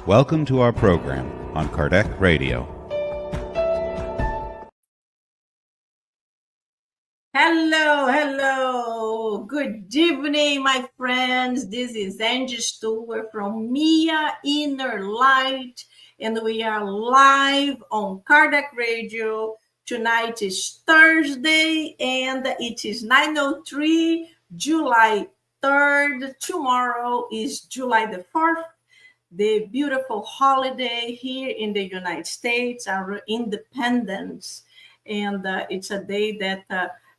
Welcome to our program on Kardec Radio. Hello. Good evening, my friends. This is Angy from InnerLight, and we are live on Kardec Radio. Tonight is Thursday, and it is 9:03, July 3rd. Tomorrow is July the 4th, the beautiful holiday here in the United States, our independence. And it's a day that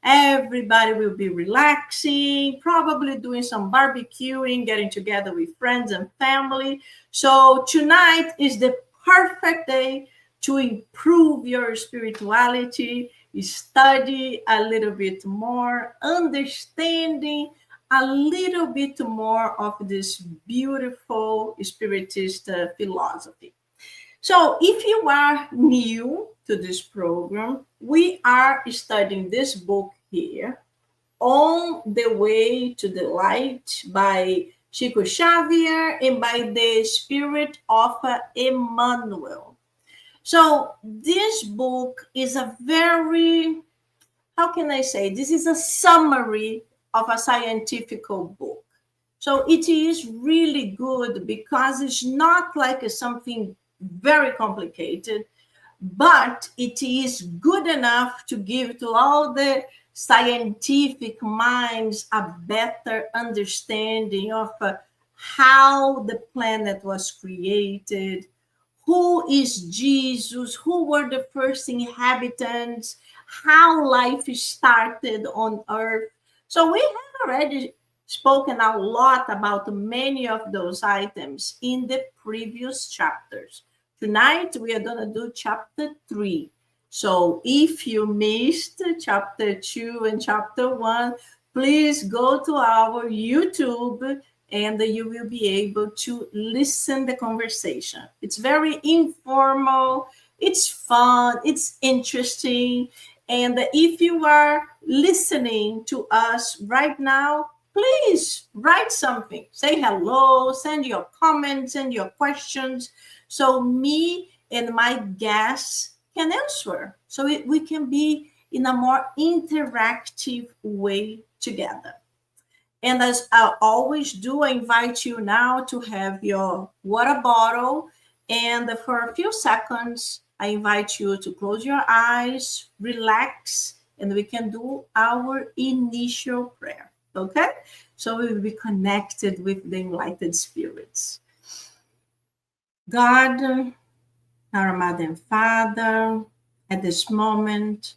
everybody will be relaxing, probably doing some barbecuing, getting together with friends and family. So tonight is the perfect day to improve your spirituality, study a little bit more, understanding a little bit more of this beautiful spiritist philosophy. So if you are new to this program, we are studying this book here, On the Way to the Light, by Chico Xavier and by the Spirit of Emmanuel. So this book is a very, how can I say, this is a summary of a scientific book. So it is really good because it's not like something very complicated, but it is good enough to give to all the scientific minds a better understanding of how the planet was created, who is Jesus, who were the first inhabitants, how life started on Earth. So we have already spoken a lot about many of those items in the previous chapters. Tonight, we are going to do chapter 3. So if you missed chapter 2 and chapter 1, please go to our YouTube and you will be able to listen the conversation. It's very informal, it's fun, it's interesting. And if you are listening to us right now, please write something. Say hello, send your comments and your questions, so me and my guests can answer. So we can be in a more interactive way together. And as I always do, I invite you now to have your water bottle. And for a few seconds, I invite you to close your eyes, relax, and we can do our initial prayer. Okay? So we will be connected with the enlightened spirits. God, our Mother and Father, at this moment,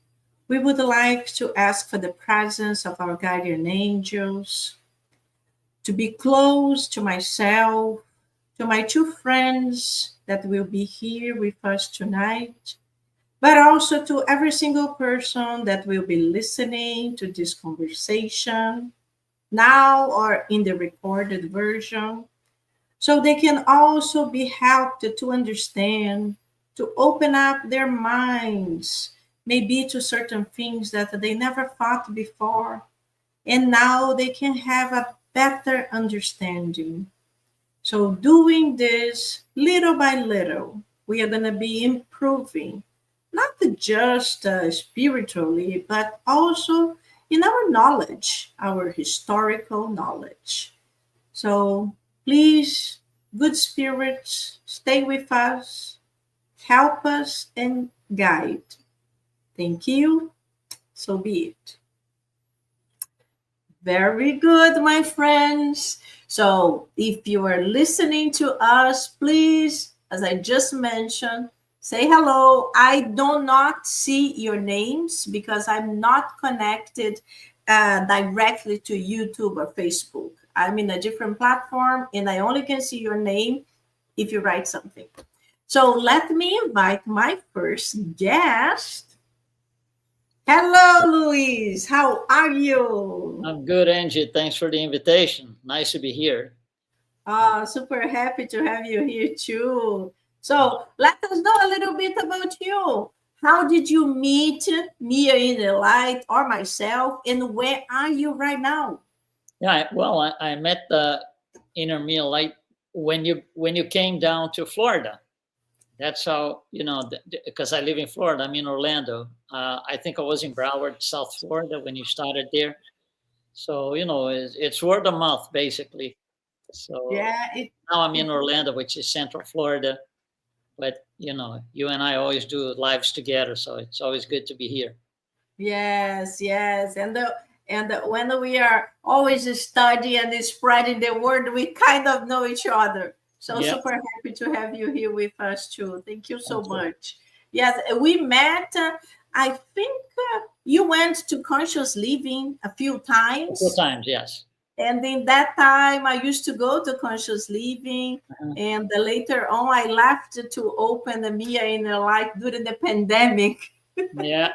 we would like to ask for the presence of our guardian angels to be close to myself, to my two friends that will be here with us tonight, but also to every single person that will be listening to this conversation now or in the recorded version, so they can also be helped to understand, to open up their minds, maybe to certain things that they never thought before, and now they can have a better understanding. So doing this little by little, we are going to be improving, not just spiritually, but also in our knowledge, our historical knowledge. So please, good spirits, stay with us, help us, and guide. Thank you. So be it. Very good, my friends. So if you are listening to us, please, as I just mentioned, say hello. I do not see your names because I'm not connected directly to YouTube or Facebook. I'm in a different platform and I only can see your name if you write something. So let me invite my first guest. Hello, Luis. How are you? I'm good, Angy. Thanks for the invitation. Nice to be here. Super happy to have you here too. So let us know a little bit about you. How did you meet me in the light or myself, and where are you right now? Yeah, well, I met the InnerLight when you came down to Florida. That's how, because I live in Florida. I'm in Orlando. I think I was in Broward, South Florida, when you started there. So, it's word of mouth, basically. So Yeah, now I'm in Orlando, which is Central Florida. But, you and I always do lives together. So it's always good to be here. yes, yes. And when we are always studying and spreading the word, we kind of know each other. So Yeah. super happy to have you here with us too. Thank you so Thank you. much. Yes, we met. I think you went to Conscious Living a few A few times. times, yes. And in that time, I used to go to Conscious Living. And later on, I left to open the Mia InnerLight during the pandemic. Yeah.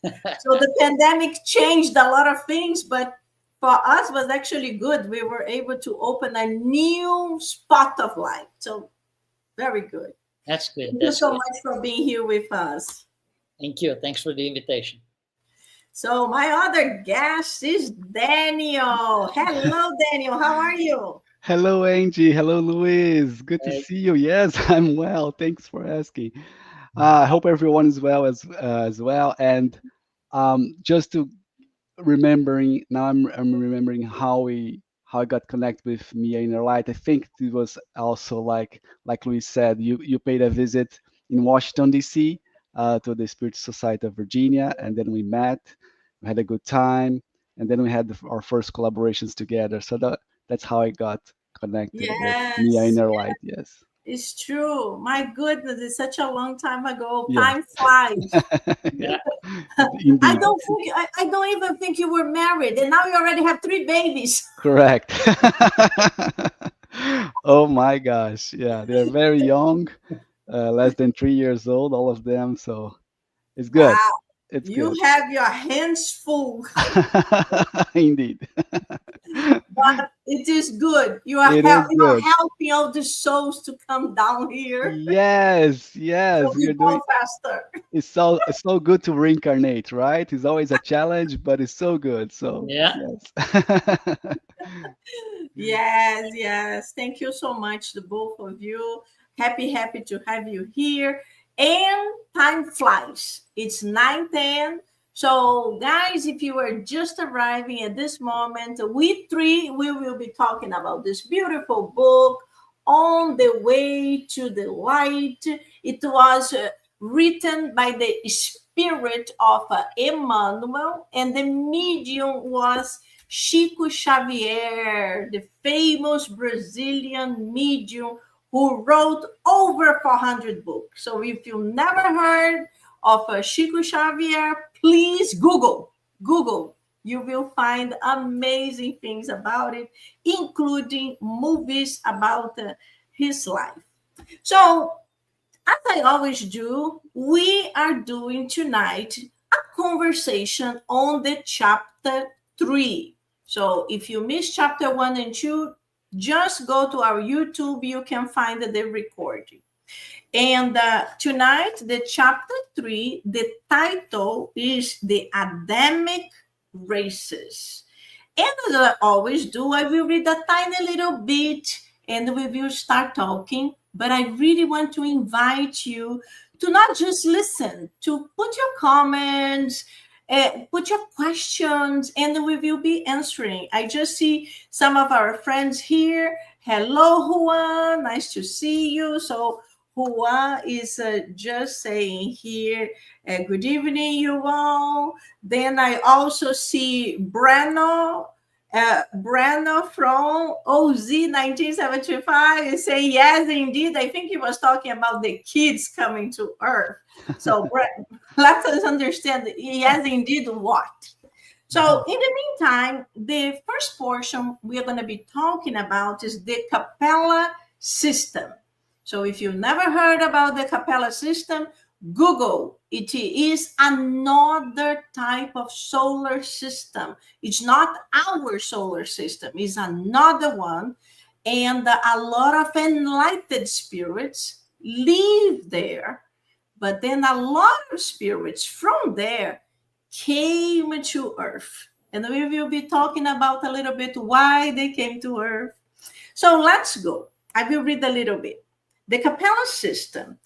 So the pandemic changed a lot of things, but for us was actually good. We were able to open a new spot of light. So very good. That's good. Thank you so much for being here with us. Thank you. Thanks for the invitation. So my other guest is Daniel. Hello, Daniel. How are you? Hello, Angy. Hello, Luis. Good to Hey. see you. Yes, I'm well. Thanks for asking. I hope everyone is well as well. And just to remembering now, I'm remembering how I got connected with Mia Innerlight. I think it was also like Luis said, you paid a visit in Washington D.C. To the Spirit Society of Virginia, and then we met. We had a good time, and then we had our first collaborations together. So that's how I got connected with Mia Yes, Innerlight. Yes. it's true. My goodness, it's such a long time ago. Yeah. Time flies. Yeah. I Indeed. I don't even think you were married, and now you already have 3 babies. Correct. Oh my gosh. Yeah, they're very young, less than 3 years old, all of them. So it's good. Wow, It's you good. have your hands full, Indeed. but it is good. You are It is you are good. helping all the souls to come down here, Yes, so yes, we we are go doing. faster. It's so good to reincarnate, right? It's always a challenge, but it's so good. So Yeah. yes. Yes, yes. Thank you so much, the both of you. Happy to have you here. And time flies. It's 9:10. So, guys, if you are just arriving at this moment, we three we will be talking about this beautiful book, On the Way to the Light. It was written by the spirit of Emmanuel, and the medium was Chico Xavier, the famous Brazilian medium who wrote over 400 books. So if you never heard of Chico Xavier, please Google. You will find amazing things about it, including movies about his life. So, as I always do, we are doing tonight a conversation on the chapter 3. So if you missed chapter 1 and 2, just go to our YouTube. You can find the recording. And tonight, the chapter 3, the title is The Adamic Races. And as I always do, I will read a tiny little bit and we will start talking. But I really want to invite you to not just listen, to put your comments, put your questions, and we will be answering. I just see some of our friends here. Hello, Juan. Nice to see you. So, Juan is just saying here, good evening, you all. Then I also see Breno from OZ 1975 is saying, yes, indeed. I think he was talking about the kids coming to Earth. So let us understand, yes, indeed, what? So in the meantime, the first portion we're going to be talking about is the Capella system. So if you've never heard about the Capella system, Google. It is another type of solar system. It's not our solar system. It's another one. And a lot of enlightened spirits live there. But then a lot of spirits from there came to Earth. And we will be talking about a little bit why they came to Earth. So let's go. I will read a little bit. The Capella system.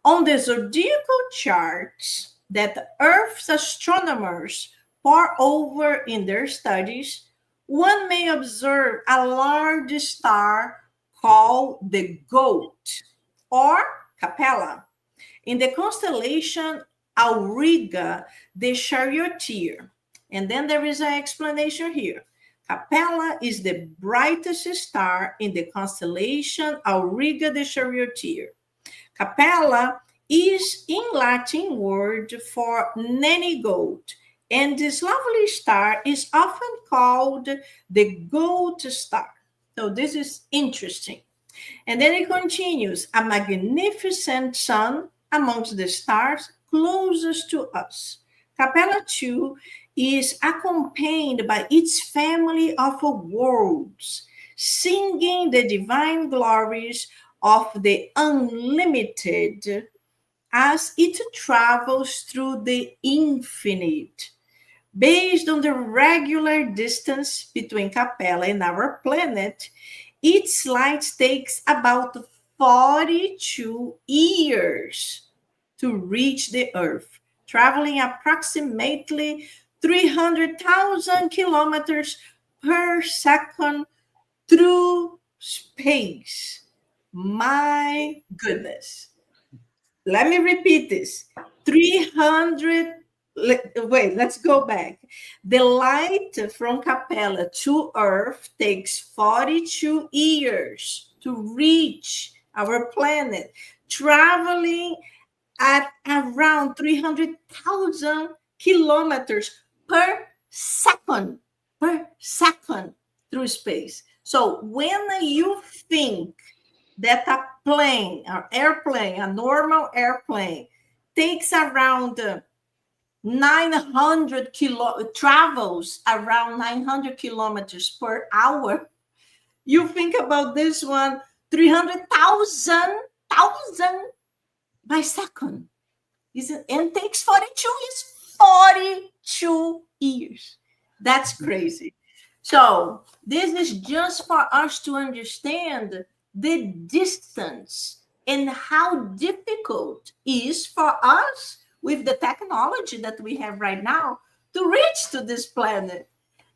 On the zodiacal charts that Earth's astronomers pore over in their studies, one may observe a large star called the Goat or Capella in the constellation Auriga, the charioteer. And then there is an explanation here. Capella is the brightest star in the constellation Auriga, the charioteer. Capella is in Latin word for nanny goat, and this lovely star is often called the goat star. So this is interesting. And then it continues, a magnificent sun amongst the stars closest to us. Capella too is accompanied by its family of worlds, singing the divine glories of the unlimited as it travels through the infinite. Based on the regular distance between Capella and our planet, its light takes about 42 years to reach the Earth, traveling approximately 300,000 kilometers per second through space. My goodness. Let me repeat this. 300, wait, let's go back. The light from Capella to Earth takes 42 years to reach our planet, traveling at around 300,000 kilometers per second through space. So when you think that a plane, or airplane, a normal airplane, takes around 900 travels around 900 kilometers per hour, you think about this one, 300,000 by second. And takes 42 years. 42 years. That's crazy. So this is just for us to understand the distance and how difficult it is for us with the technology that we have right now to reach to this planet.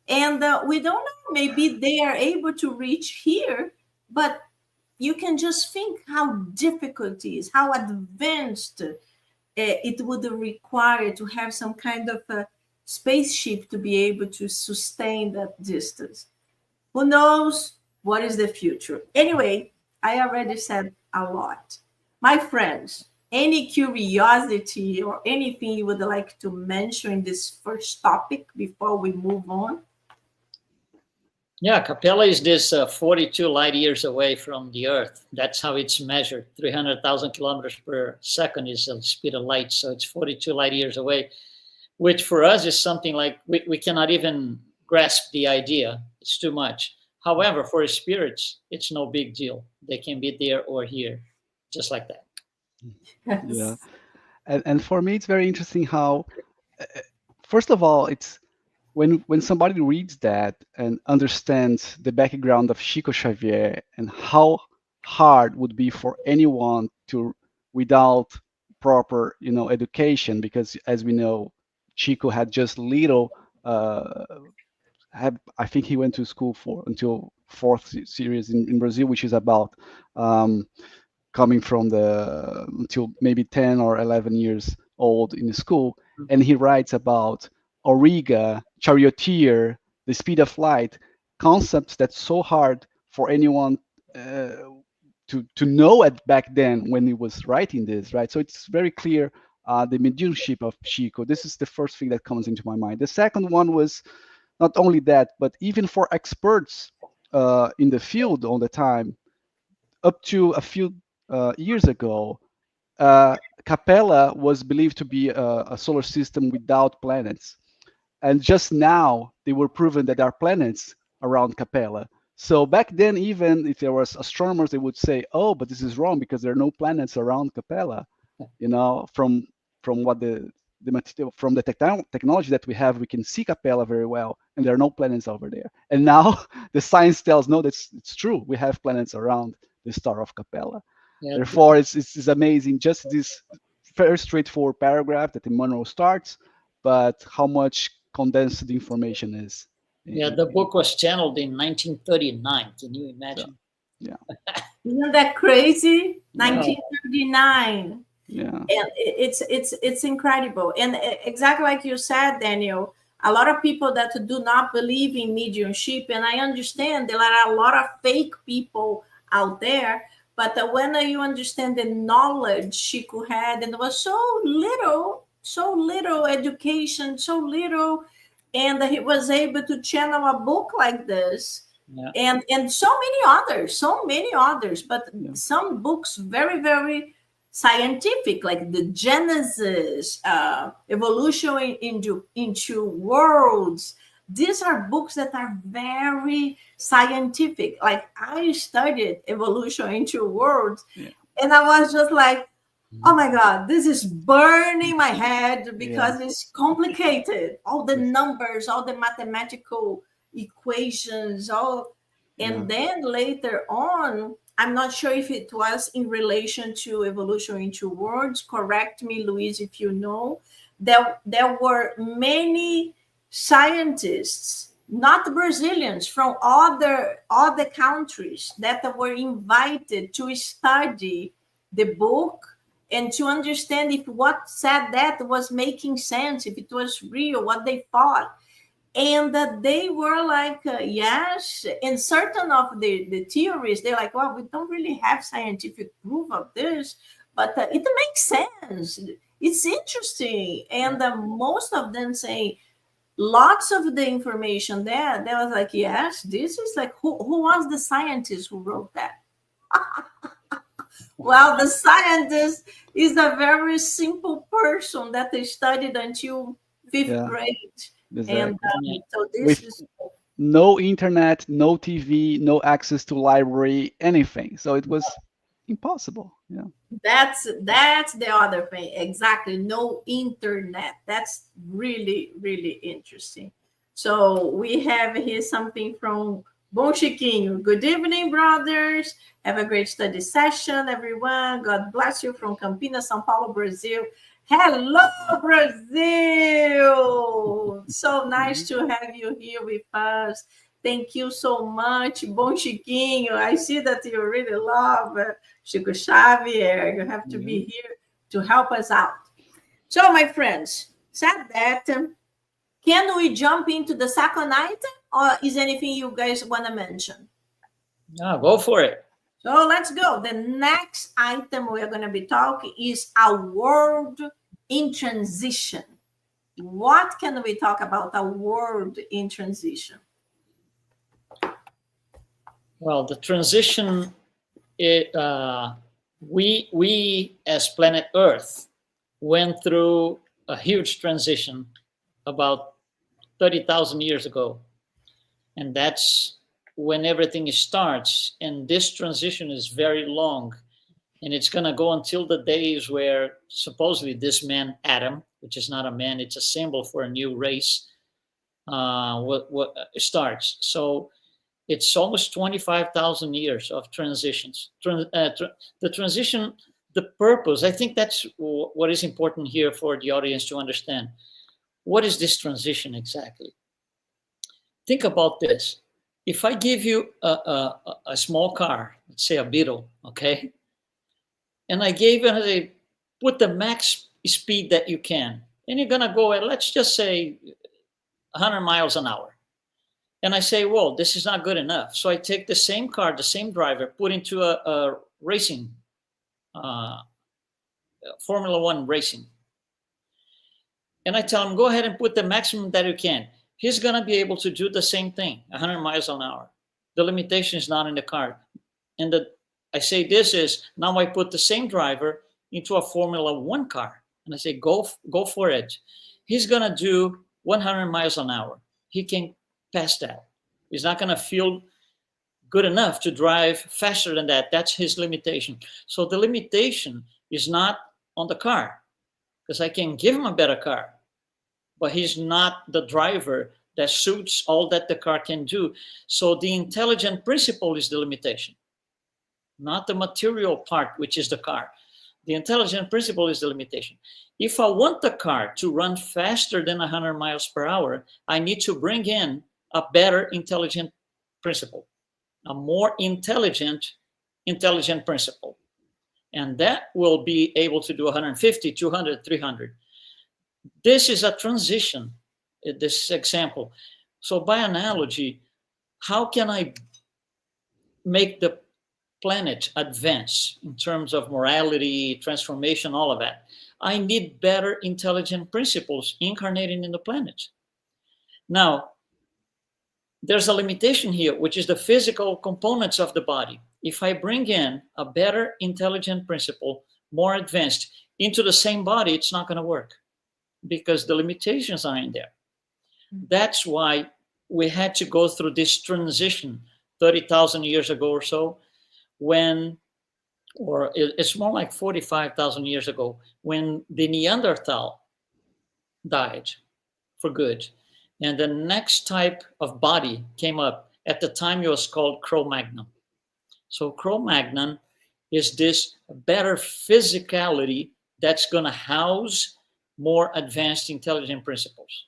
And we don't know, maybe they are able to reach here, but you can just think how difficult it is, how advanced it would require to have some kind of a spaceship to be able to sustain that distance. Who knows what is the future? Anyway, I already said a lot. My friends, any curiosity or anything you would like to mention in this first topic before we move on? Yeah, Capella is this 42 light years away from the Earth. That's how it's measured. 300,000 kilometers per second is the speed of light. So it's 42 light years away, which for us is something like we cannot even grasp the idea. It's too much. However, for spirits, it's no big deal. They can be there or here, just like that. Yes. Yeah. And for me, it's very interesting how, first of all, it's when somebody reads that and understands the background of Chico Xavier and how hard would be for anyone to, without proper, education, because as we know, Chico had just little. I think he went to school until fourth series in Brazil, which is about coming from until maybe 10 or 11 years old in the school, and he writes about Auriga, charioteer, the speed of light, concepts that's so hard for anyone to know it back then when he was writing this, right? So it's very clear the mediumship of Chico. This is the first thing that comes into my mind. The second one was not only that, but even for experts in the field all the time, up to a few years ago, Capella was believed to be a solar system without planets. And just now, they were proven that there are planets around Capella. So back then, even if there was astronomers, they would say, "Oh, but this is wrong because there are no planets around Capella." From what from the technology that we have, we can see Capella very well, and there are no planets over there. And now the science tells no, it's true. We have planets around the Star of Capella. Yeah. Therefore, it's amazing, just this very straightforward paragraph that Emmanuel starts, but how much condensed the information is. Yeah, the book was channeled in 1939. Can you imagine? Yeah. Isn't that crazy? 1939. Yeah. And it's incredible. And exactly like you said, Daniel, a lot of people that do not believe in mediumship, and I understand there are a lot of fake people out there, but when you understand the knowledge Chico had, and there was so little education, so little, and he was able to channel a book like this. Yeah. And so many others, but some books very, very scientific, like the Genesis, evolution into worlds. These are books that are very scientific. Like I studied evolution into worlds, and I was just like, oh my God, this is burning my head because it's complicated. All the numbers, all the mathematical equations, and then later on, I'm not sure if it was in relation to evolution into worlds. Correct me, Luis, if you know. There were many scientists, not Brazilians, from other countries that were invited to study the book and to understand if what said that was making sense, if it was real, what they thought. And they were like, yes. And certain of the theories, they're like, well, we don't really have scientific proof of this, but it makes sense. It's interesting. And most of them say lots of the information there, they was like, yes, this is like, who was the scientist who wrote that? Well, the scientist is a very simple person that they studied until fifth grade. Exactly. And so this With is no internet, no TV, no access to library, anything. So it was impossible. Yeah. That's the other thing. Exactly. No internet. That's really, really interesting. So we have here something from Bom Chiquinho. Good evening, brothers. Have a great study session, everyone. God bless you from Campinas, São Paulo, Brazil. Hello, Brazil. So nice to have you here with us. Thank you so much. Bom Chiquinho. I see that you really love Chico Xavier. You have to be here to help us out. So, my friends, said that, can we jump into the second item, or is anything you guys want to mention? No, go for it. So let's go. The next item we're going to be talking is a world in transition. What can we talk about a world in transition? Well, the transition, we as planet Earth went through a huge transition about 30,000 years ago. And that's when everything starts. And this transition is very long. And it's going to go until the days where supposedly this man, Adam, which is not a man, it's a symbol for a new race, what starts. So it's almost 25,000 years of transitions. The transition, the purpose, I think that's what is important here for the audience to understand. What is this transition exactly? Think about this. If I give you a small car, let's say a Beetle, okay? And I gave it put the max speed that you can. And you're gonna go at, let's just say 100 miles an hour. And I say, well, this is not good enough. So I take the same car, the same driver, put into a racing, Formula One racing. And I tell him, go ahead and put the maximum that you can. He's going to be able to do the same thing, 100 miles an hour. The limitation is not in the car. And I say this is, now I put the same driver into a Formula One car. And I say, go for it. He's going to do 100 miles an hour. He can pass that. He's not going to feel good enough to drive faster than that. That's his limitation. So the limitation is not on the car, because I can give him a better car, but he's not the driver that suits all that the car can do. So the intelligent principle is the limitation. not the material part, which is the car. The intelligent principle is the limitation. If I want the car to run faster than 100 miles per hour, I need to bring in a better intelligent principle, a more intelligent principle. And that will be able to do 150, 200, 300. This is a transition, this example. So by analogy, how can I make the planet advance in terms of morality, transformation, all of that? I need better intelligent principles incarnating in the planet. Now, there's a limitation here, which is the physical components of the body. If I bring in a better intelligent principle, more advanced, into the same body, it's not going to work because the limitations are in there. That's why we had to go through this transition 30,000 years ago or so, when, or it's more like 45,000 years ago, when the Neanderthal died for good. And the next type of body came up. At the time, it was called Cro-Magnon. So Cro-Magnon is this better physicality that's going to house more advanced intelligent principles.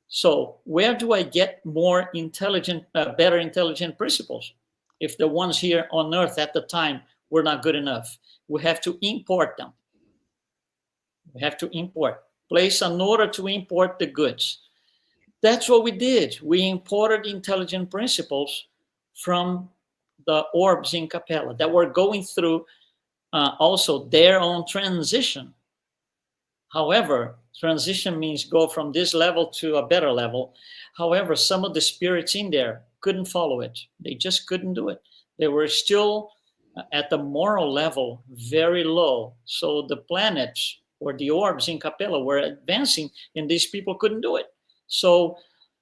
So where do I get more intelligent, better intelligent principles? If the ones here on Earth at the time were not good enough, we have to import them. We have to import, place an order to import the goods. That's what we did. We imported intelligent principles from the orbs in Capella that were going through also their own transition. However, transition means go from this level to a better level. However, some of the spirits in there couldn't follow it. They just couldn't do it. They were still at the moral level very low. So the planets or the orbs in Capella were advancing and these people couldn't do it. So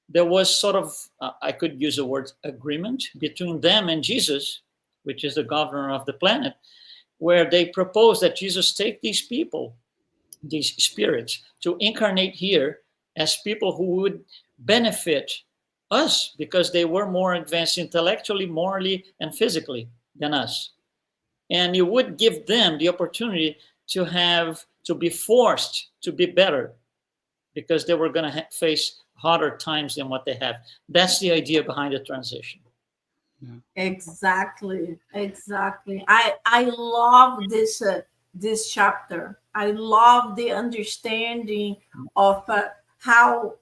there was sort of, I could use the word agreement between them and Jesus, which is the governor of the planet, where they proposed that Jesus take these people, these spirits, to incarnate here as people who would benefit us because they were more advanced intellectually, morally, and physically than us. And you would give them the opportunity to be forced to be better because they were going to face harder times than what they have. That's the idea behind the transition. Yeah. Exactly. I love this chapter. I love the understanding of how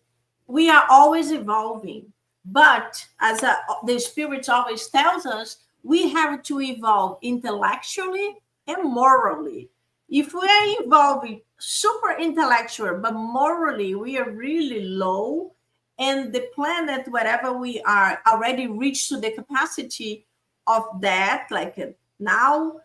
we are always evolving. But as the Spirit always tells us, we have to evolve intellectually and morally. If we are evolving super intellectual, but morally we are really low, and the planet, wherever we are, already reached to the capacity of that, like now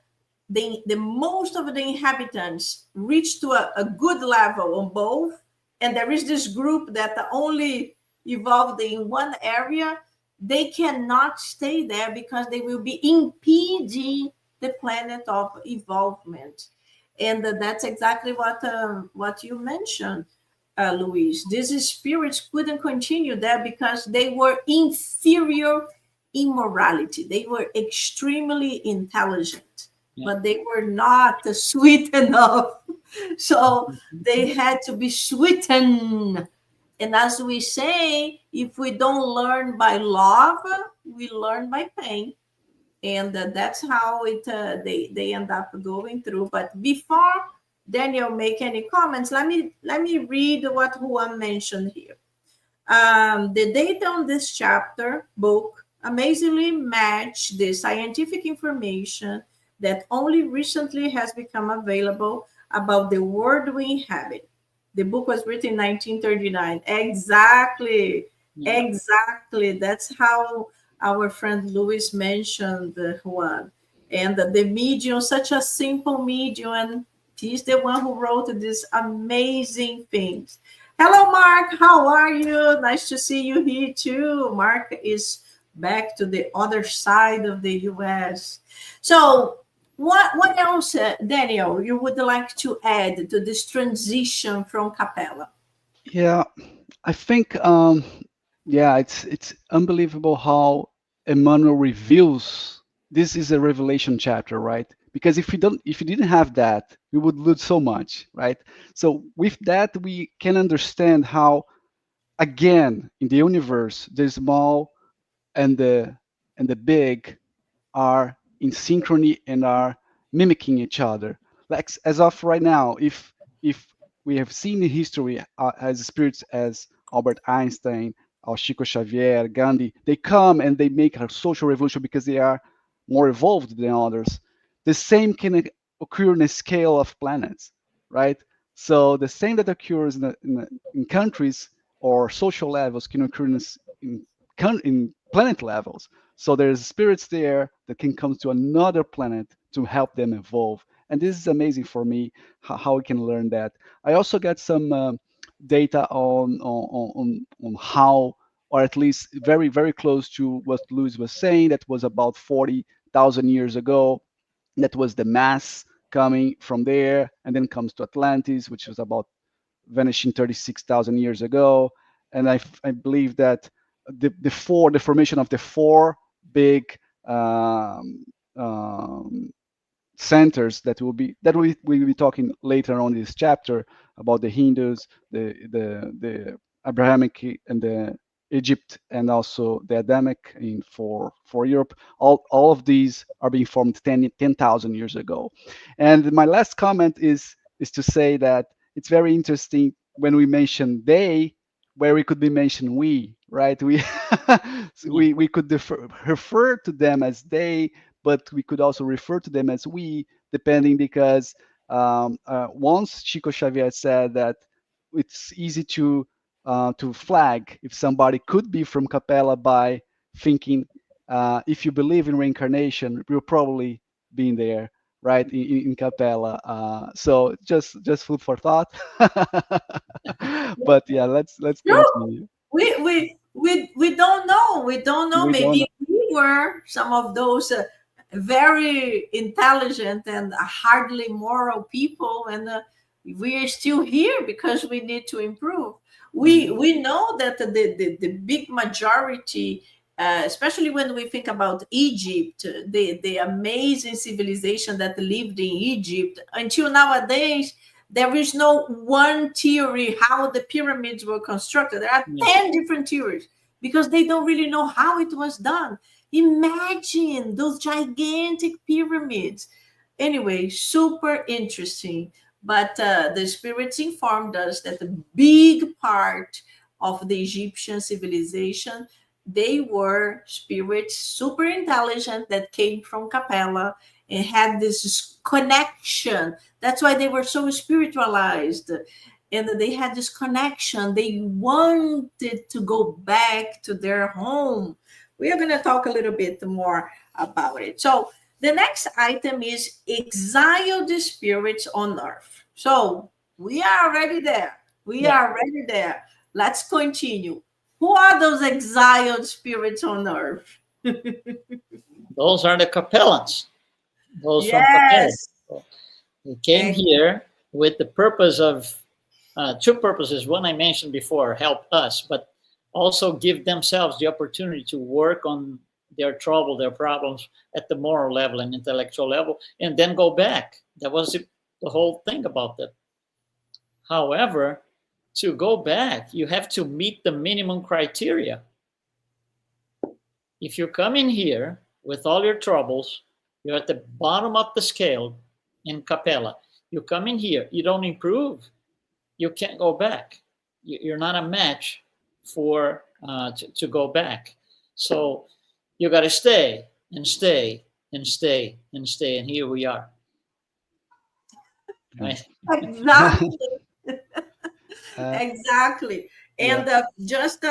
the most of the inhabitants reach to a good level on both, and there is this group that only evolved in one area, they cannot stay there because they will be impeding the planet of evolvement. And that's exactly what you mentioned, Luis. These spirits couldn't continue there because they were inferior in morality. They were extremely intelligent, but they were not sweet enough. So they had to be sweetened. And as we say, if we don't learn by love, we learn by pain. And that's how they end up going through. But before Daniel make any comments, let me read what Juan mentioned here. The data on this chapter book amazingly match the scientific information that only recently has become available about the world we inhabit. The book was written in 1939. Exactly. That's how our friend Luis mentioned Juan. And the medium, such a simple medium, and he's the one who wrote these amazing things. Hello, Mark. How are you? Nice to see you here too. Mark is back to the other side of the US. So what else, Daniel, you would like to add to this transition from Capella? Yeah, I think it's unbelievable how Emmanuel reveals this is a revelation chapter, right? Because if you didn't have that, we would lose so much, right? So with that, we can understand how, again, in the universe, the small and the big are in synchrony and are mimicking each other. Like as of right now, if we have seen in history as spirits as Albert Einstein or Chico Xavier, Gandhi, they come and they make a social revolution because they are more evolved than others. The same can occur in a scale of planets, right? So the same that occurs in countries or social levels can occur in planet levels. So there's spirits there that can come to another planet to help them evolve. And this is amazing for me how we can learn that. I also got some data on how, or at least very very close to what Luis was saying. That was about 40,000 years ago. That was the mass coming from there, and then comes to Atlantis, which was about vanishing 36,000 years ago. And I believe that the formation of the four big um, um, centers that we will be talking later on in this chapter about the Hindus, the Abrahamic and the Egypt, and also the Adamic for Europe. All of these are being formed 10,000 years ago. And my last comment is to say that it's very interesting when we mention they, where we could be mentioned we, right? We so we could refer to them as they, but we could also refer to them as we, depending, because once Chico Xavier said that it's easy to flag if somebody could be from Capella by thinking, if you believe in reincarnation, you're probably been there, right, in Capella. So just food for thought. But yeah, let's No, continue. we don't know. We don't know. We don't know. Maybe we were some of those very intelligent and hardly moral people, and we are still here because we need to improve. We know that the big majority, especially when we think about Egypt, the amazing civilization that lived in Egypt until nowadays. There is no one theory how the pyramids were constructed. There are Yeah. 10 different theories because they don't really know how it was done. Imagine those gigantic pyramids. Anyway, super interesting. But the spirits informed us that a big part of the Egyptian civilization, they were spirits, super intelligent, that came from Capella and had this connection. That's why they were so spiritualized. And they had this connection. They wanted to go back to their home. We are going to talk a little bit more about it. So the next item is exiled spirits on earth. So we are already there. We Yeah. are already there. Let's continue. Who are those exiled spirits on earth? Those are the Capellans. Those from Capella. Yes. They came here with the purpose of two purposes. One I mentioned before, help us, but also give themselves the opportunity to work on their trouble, their problems at the moral level and intellectual level, and then go back. That was the whole thing about that. However, to go back, you have to meet the minimum criteria. If you come in here with all your troubles, you're at the bottom of the scale in Capella. You come in here, you don't improve, you can't go back. You're not a match for to go back. So you got to stay and stay and stay and stay, and here we are. Right? Exactly. Exactly. And Yeah. just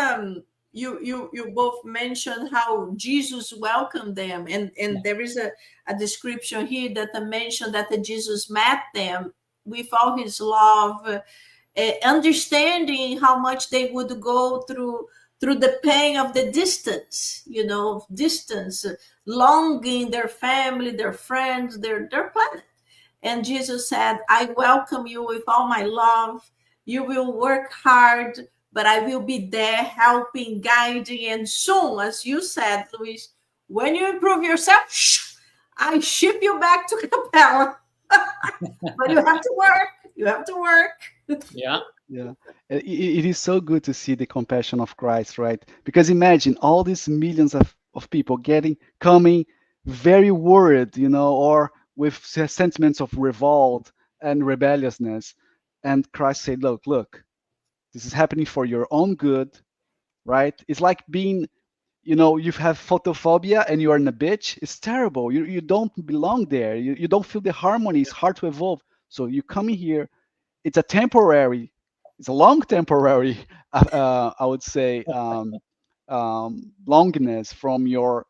you both mentioned how Jesus welcomed them, and there is a description here that mentioned that Jesus met them with all his love, understanding how much they would go through the pain of the distance, distance, longing their family, their friends, their planet. And Jesus said, I welcome you with all my love. You will work hard, but I will be there helping, guiding. And soon, as you said, Luis, when you improve yourself, I ship you back to Capella. But you have to work. You have to work. Yeah. Yeah, it is so good to see the compassion of Christ, right? Because imagine all these millions of people coming very worried, or with sentiments of revolt and rebelliousness. And Christ said, look, this is happening for your own good, right? It's like being, you have photophobia and you are in a beach. It's terrible. You don't belong there. You don't feel the harmony. It's hard to evolve. So you come in here, it's a long temporary, I would say, longness from your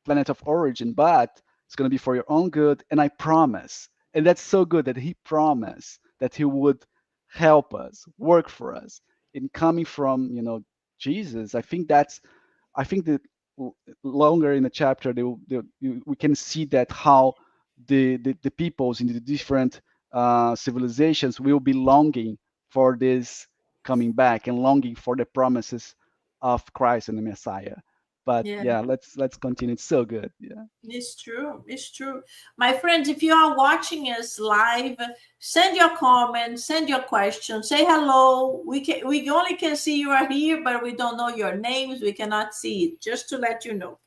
planet of origin, but it's going to be for your own good. And I promise, and that's so good that he promised that he would help us, work for us in coming from, Jesus. I think that longer in the chapter, we can see that how the peoples in the different civilizations will be longing for this coming back and longing for the promises of Christ and the Messiah. But Yeah. yeah, let's continue. It's so good. Yeah. It's true. It's true. My friends, if you are watching us live, send your comments, send your questions, say hello. We only can see you are here, but we don't know your names. We cannot see it, just to let you know.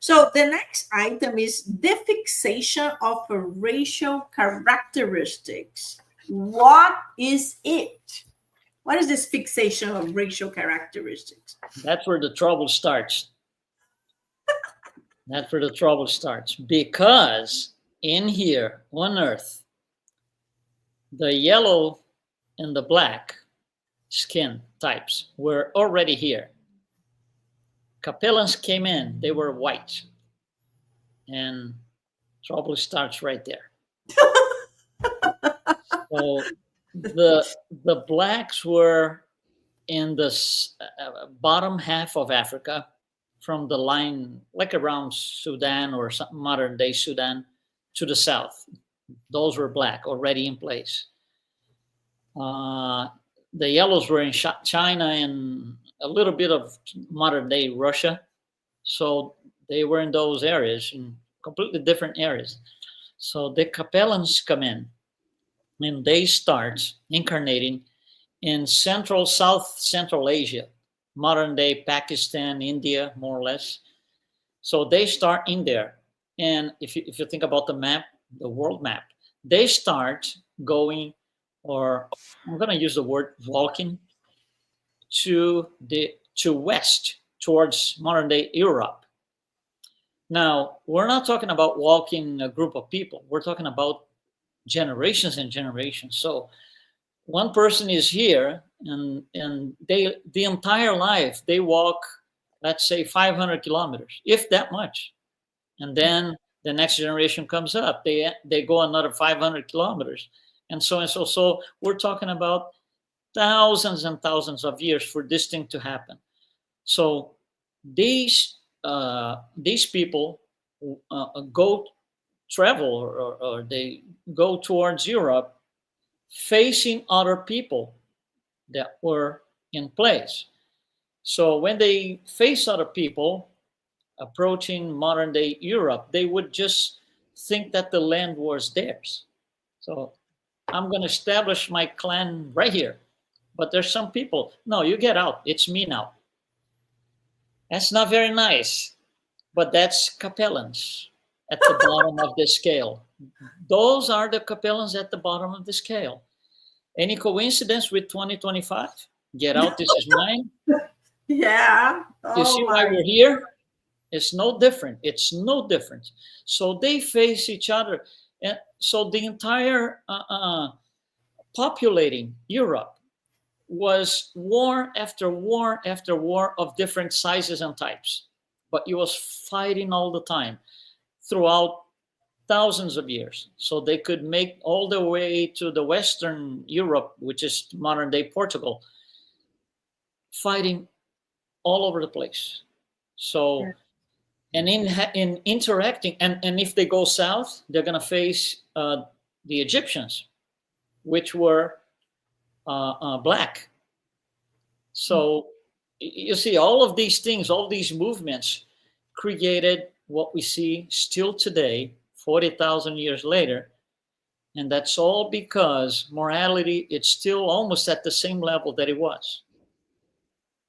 So the next item is the fixation of racial characteristics. What is it? What is this fixation of racial characteristics? That's where the trouble starts. That's where the trouble starts. Because in here on Earth, the yellow and the black skin types were already here. Capellans came in, they were white. And trouble starts right there. So the blacks were in the bottom half of Africa, from the line like around Sudan or some modern day Sudan to the south. Those were black, already in place. The yellows were in China and a little bit of modern day Russia. So they were in those areas, in completely different areas. So the Capellans come in and they start incarnating in South Central Asia, modern day Pakistan, India, more or less. So they start in there. And if you think about the map, the world map, they start going, or I'm going to use the word walking, to west, towards modern day Europe. Now, we're not talking about walking a group of people. We're talking about generations and generations. So one person is here and the entire life they walk, let's say 500 kilometers, if that much. And then the next generation comes up, they go another 500 kilometers and so. So we're talking about thousands and thousands of years for this thing to happen. So these people travel or they go towards Europe facing other people that were in place. So when they face other people approaching modern day Europe, they would just think that the land was theirs. So I'm going to establish my clan right here. But there's some people, no, you get out. It's me now. That's not very nice. But that's Capellans at the bottom of the scale. Those are the Capellans at the bottom of the scale. Any coincidence with 2025? Get out, this is mine. Yeah. You see why we're here? It's no different. It's no different. So they face each other. And so the entire populating Europe was war after war after war of different sizes and types. But it was fighting all the time throughout thousands of years. So they could make all the way to the Western Europe, which is modern day Portugal, fighting all over the place. So, and in interacting, and if they go south, they're going to face the Egyptians, which were black. So you see, all of these things, all these movements created what we see still today 40,000 years later. And that's all because morality, it's still almost at the same level that it was.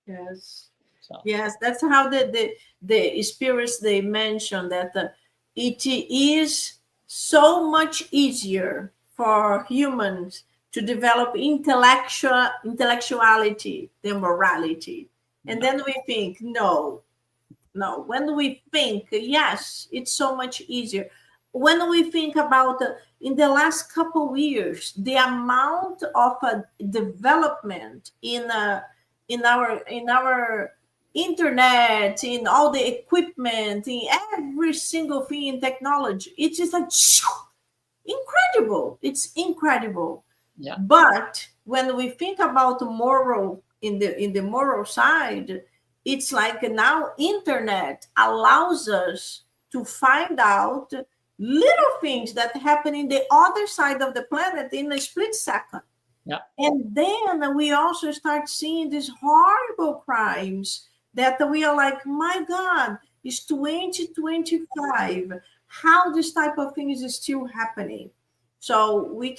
Yes. So. Yes, that's how the spirits, they mention that it is so much easier for humans to develop intellectuality than morality. And then we think, no. When we think, yes, it's so much easier. When we think about in the last couple of years, the amount of development in our internet, in all the equipment, in every single thing in technology, it's just like incredible. It's incredible. Yeah. But when we think about moral, in the moral side, it's like now internet allows us to find out little things that happen in the other side of the planet in a split second. Yeah. And then we also start seeing these horrible crimes that we are like, my God, it's 2025. How this type of thing is still happening? So we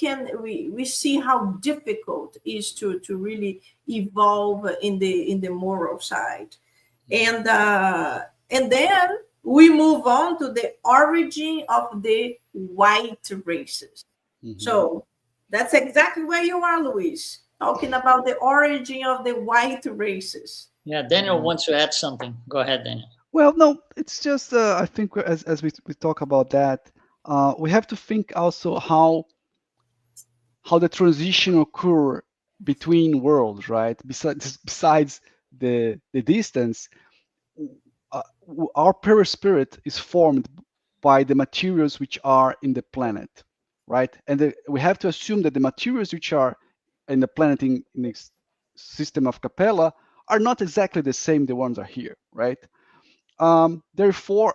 see how difficult it is to really evolve in the moral side. And then we move on to the origin of the white races. Mm-hmm. So that's exactly where you are, Luis, talking about the origin of the white races. Yeah, Daniel wants to add something. Go ahead, Daniel. Well, no, it's just I think as we talk about that, we have to think also how the transition occur between worlds, right? Besides the distance, our perispirit is formed by the materials which are in the planet, right? And we have to assume that the materials which are in the planet in this system of Capella are not exactly the same the ones are here, right? Therefore,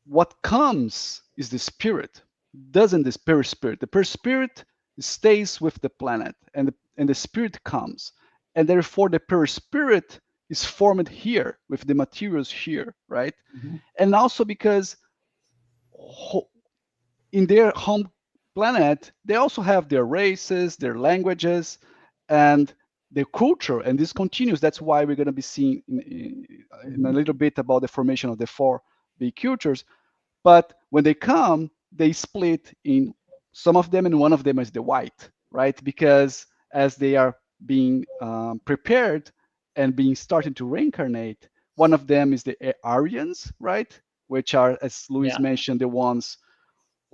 what comes is the spirit, doesn't the perispirit. The perispirit stays with the planet, and the spirit comes, and therefore the perispirit is formed here with the materials here, right? Mm-hmm. And also because in their home planet, they also have their races, their languages, and their culture, and this continues. That's why we're going to be seeing in a little bit about the formation of the four big cultures. But when they come, they split in some of them, and one of them is the white, right? Because as they are being prepared and being started to reincarnate, one of them is the Aryans, right? Which are, as Luis mentioned, the ones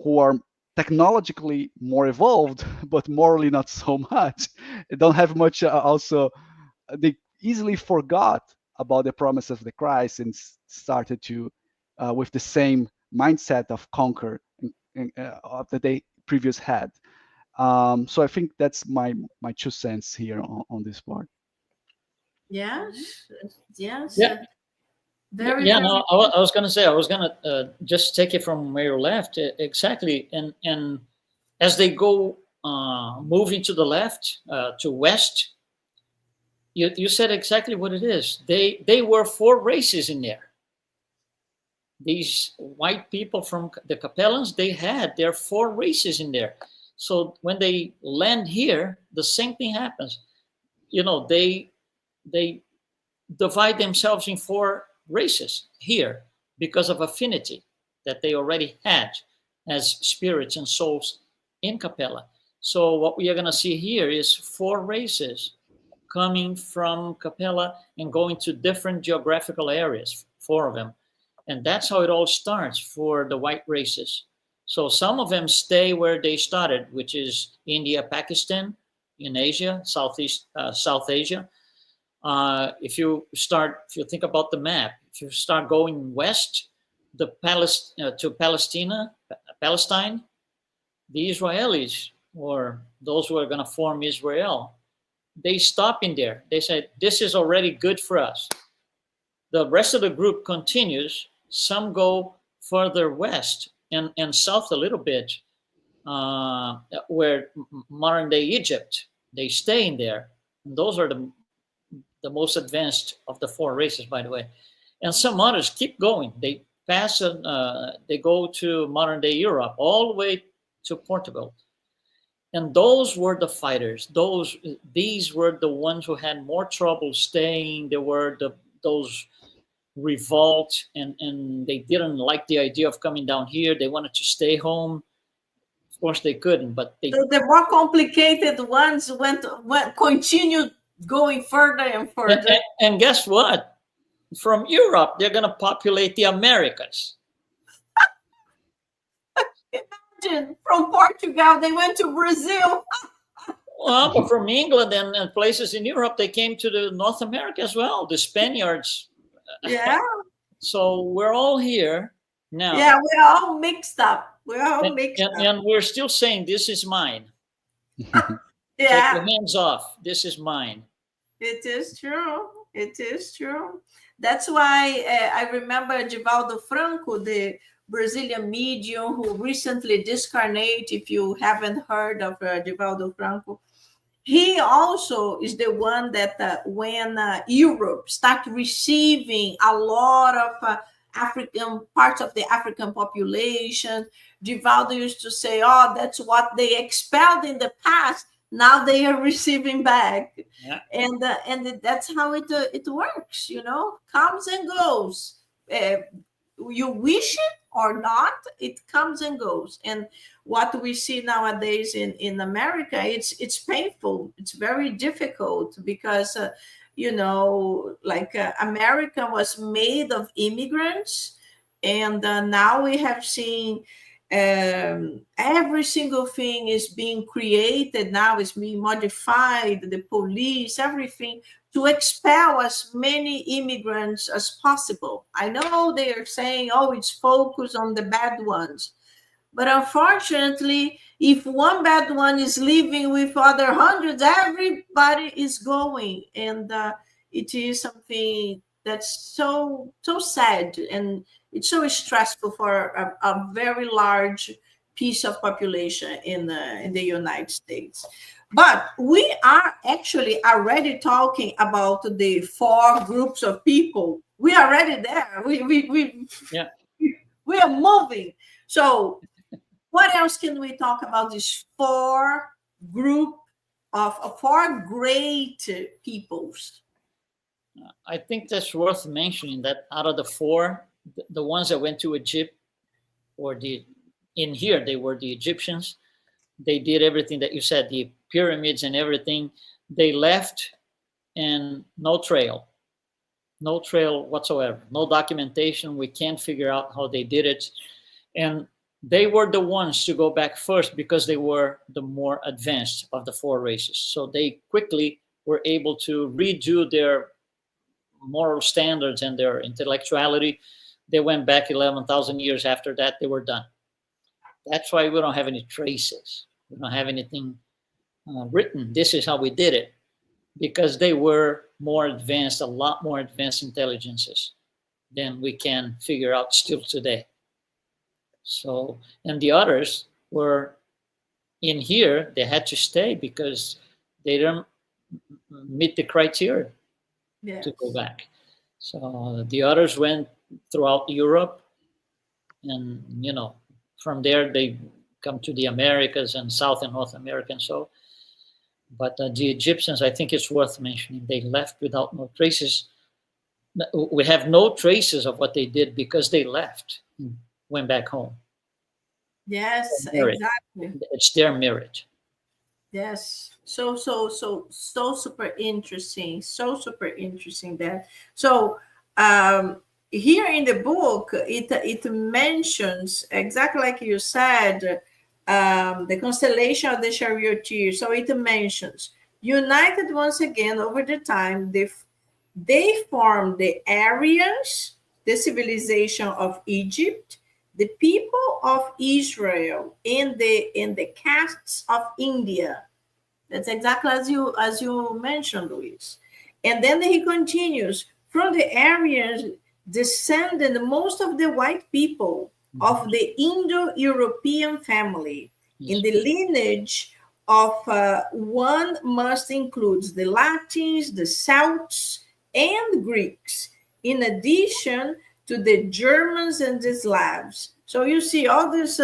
who are technologically more evolved, but morally not so much. They don't have much. Also, they easily forgot about the promise of the Christ and started to, with the same mindset of conquer that they previous had. So I think that's my 2 cents here on this part. Yes. Yeah. No, I was going to say, I was going to just take it from where you left. Exactly. And as they go moving to the left, to west, you said exactly what it is. They were 4 races in there. These white people from the Capellans, they had their 4 races in there. So when they land here, the same thing happens. They divide themselves in 4 races here because of affinity that they already had as spirits and souls in Capella. So what we are going to see here is 4 races coming from Capella and going to different geographical areas, 4 of them. And that's how it all starts for the white races. So some of them stay where they started, which is India, Pakistan, in Asia, South Asia. If you think about the map, if you start going west, to Palestine, the Israelis, or those who are going to form Israel, they stop in there. They said, this is already good for us. The rest of the group continues. Some go further west and south a little bit, where modern day Egypt, they stay in there. And those are the most advanced of the 4 races, by the way. And some others keep going. They pass, they go to modern day Europe, all the way to Portugal. And those were the fighters. These were the ones who had more trouble staying. They were those revolt, and they didn't like the idea of coming down here. They wanted to stay home. Of course, they couldn't, but so the more complicated ones continued going further and further. And guess what? From Europe, they're going to populate the Americas. Imagine, from Portugal, they went to Brazil. Well, but from England and places in Europe, they came to the North America as well. The Spaniards. Yeah. So we're all here now. Yeah, we're all mixed up. And we're still saying, this is mine. Yeah. Take your hands off. This is mine. It is true. It is true. That's why I remember Divaldo Franco, the Brazilian medium who recently discarnated. If you haven't heard of Divaldo Franco, he also is the one that when Europe started receiving a lot of African parts of the African population, Divaldo used to say, oh, that's what they expelled in the past. Now they are receiving back. Yeah. And that's how it works, comes and goes. You wish it or not, it comes and goes. And what we see nowadays in America, it's painful. It's very difficult because, America was made of immigrants. And now we have seen every single thing is being created now, is being modified, the police, everything, to expel as many immigrants as possible. I know they are saying, oh, it's focused on the bad ones. But unfortunately, if one bad one is living with other hundreds, everybody is going. And it is something that's so sad, and it's so stressful for a very large piece of population in the United States. But we are actually already talking about the 4 groups of people. We are already there. We are moving. So what else can we talk about this 4 group of 4 great peoples? I think that's worth mentioning that out of the 4, the ones that went to Egypt, in here they were the Egyptians. They did everything that you said, the pyramids and everything. They left, and no trail whatsoever, no documentation. We can't figure out how they did it. And they were the ones to go back first because they were the more advanced of the 4 races. So they quickly were able to redo their moral standards and their intellectuality. They went back 11,000 years after that. They were done. That's why we don't have any traces. We don't have anything written. This is how we did it, because they were more advanced, a lot more advanced intelligences than we can figure out still today. So, and the others were in here. They had to stay because they didn't meet the criteria. Yes. To go back. So the others went throughout Europe, and from there they come to the Americas and South and North America and so. But the Egyptians, I think it's worth mentioning, they left without no traces. We have no traces of what they did because they left and went back home. Yes, exactly. It's their merit. Yes. So super interesting. So super interesting there. So here in the book, it mentions exactly like you said, the constellation of the charioteer. So it mentions united once again over the time. They formed the Aryans, the civilization of Egypt, the people of Israel, and the castes of India. That's exactly as you mentioned, Luis. And then he continues, from the Aryans descended most of the white people of the Indo-European family. In the lineage of one must include the Latins, the Celts, and Greeks. In addition, to the Germans and the Slavs. So you see all this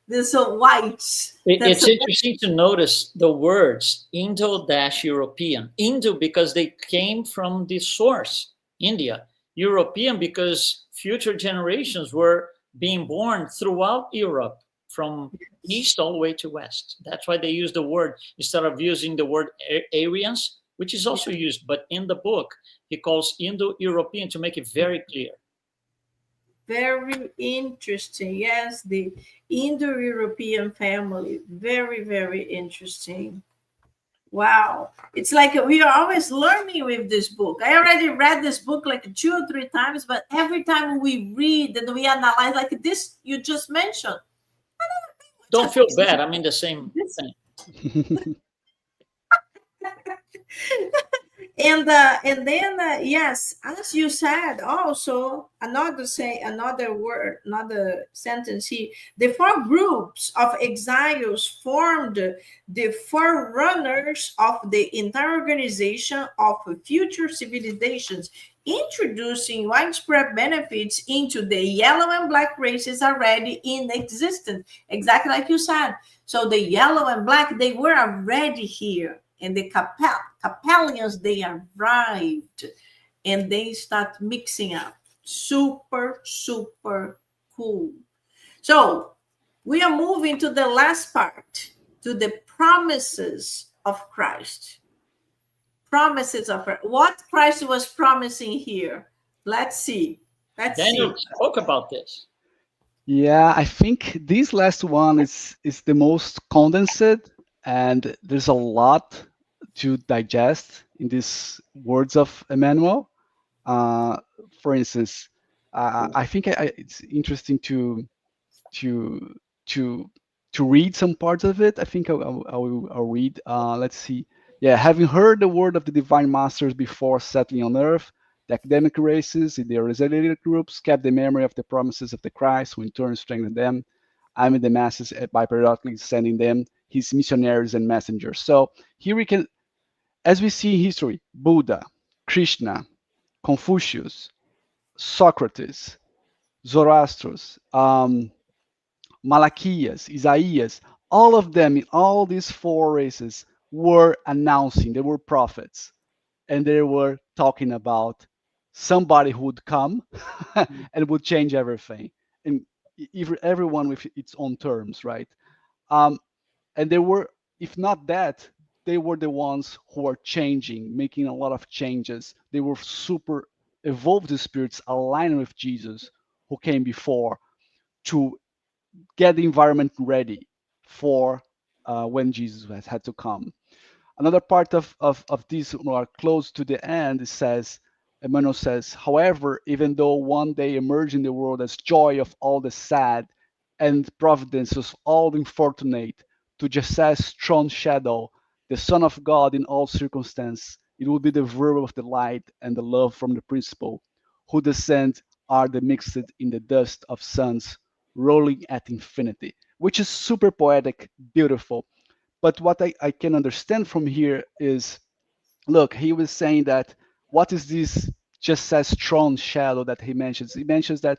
whites. It's interesting to notice the words Indo-European. Indo because they came from the source, India. European because future generations were being born throughout Europe from east all the way to west. That's why they use the word, instead of using the word Aryans, which is also used, but in the book, he calls Indo-European to make it very clear. Very interesting. Yes, the Indo-European family. Very, very interesting. Wow. It's like we are always learning with this book. I already read this book like 2 or 3 times, but every time we read and we analyze, like this you just mentioned. Don't feel bad. I mean the same thing. And then yes, as you said, also another sentence here. The 4 groups of exiles formed the forerunners of the entire organization of future civilizations, introducing widespread benefits into the yellow and black races already in existence. Exactly like you said. So the yellow and black, they were already here. And the Capellians, they arrived and they start mixing up. Super, super cool. So we are moving to the last part, to the promises of Christ. Promises of what Christ was promising here. Let's see. Daniel spoke about this. Yeah, I think this last one is the most condensed, and there's a lot to digest in these words of Emmanuel. For instance, I think it's interesting to read some parts of it. I think I'll read. Let's see. Yeah, having heard the word of the divine masters before settling on earth, the academic races in their resilient groups kept the memory of the promises of the Christ, who in turn strengthened them, arming the masses by periodically sending them his missionaries and messengers. So here we can, as we see in history, Buddha, Krishna, Confucius, Socrates, Zoroaster, Malachias, Isaiah, all of them in all these 4 races were announcing, they were prophets, and they were talking about somebody who would come and would change everything, and everyone with its own terms, right? And they were, if not that, they were the ones who are changing, making a lot of changes. They were super evolved spirits aligned with Jesus, who came before to get the environment ready for when Jesus had to come. Another part of this, close to the end, it says, Emmanuel says, however, even though one day emerge in the world as joy of all the sad and providence of all the infortunate, to Jesus' strong shadow, the Son of God in all circumstance, it will be the verb of the light and the love from the principle, who descend are the mixed in the dust of suns, rolling at infinity, which is super poetic, beautiful. But what I can understand from here is, look, he was saying that what is this just as strong shadow that he mentions? He mentions that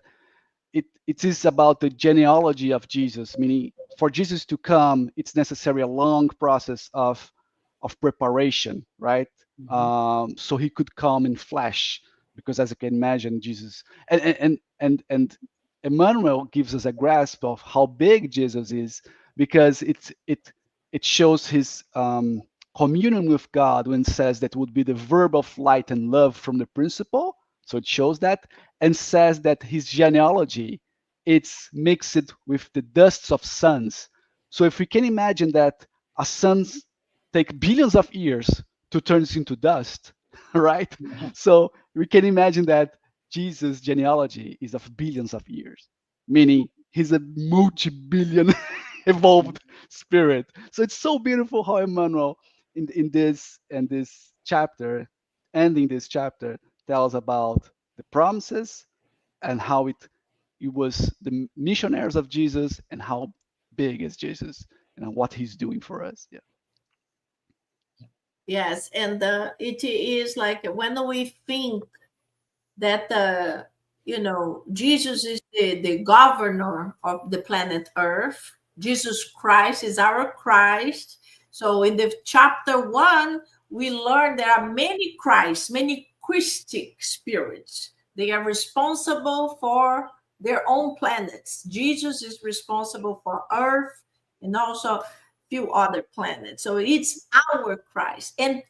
it is about the genealogy of Jesus, meaning for Jesus to come, it's necessary a long process of preparation, right? So he could come in flesh, because as I can imagine, Jesus and Emmanuel gives us a grasp of how big Jesus is, because it shows his communion with God when it says that would be the verb of light and love from the principle. So it shows that, and says that his genealogy, it's mixed with the dusts of suns. So if we can imagine that a sun take billions of years to turn into dust, right? So we can imagine that Jesus' genealogy is of billions of years, meaning he's a multi-billion evolved spirit. So it's so beautiful how Emmanuel in this chapter, ending this chapter, tells about the promises and how it was the missionaries of Jesus and how big is Jesus and what he's doing for us. Yeah. Yes, and it is like when we think that Jesus is the governor of the planet Earth. Jesus Christ is our Christ. So in the chapter 1, we learn there are many Christs, many Christic spirits. They are responsible for their own planets. Jesus is responsible for Earth and also few other planets. So it's our Christ. And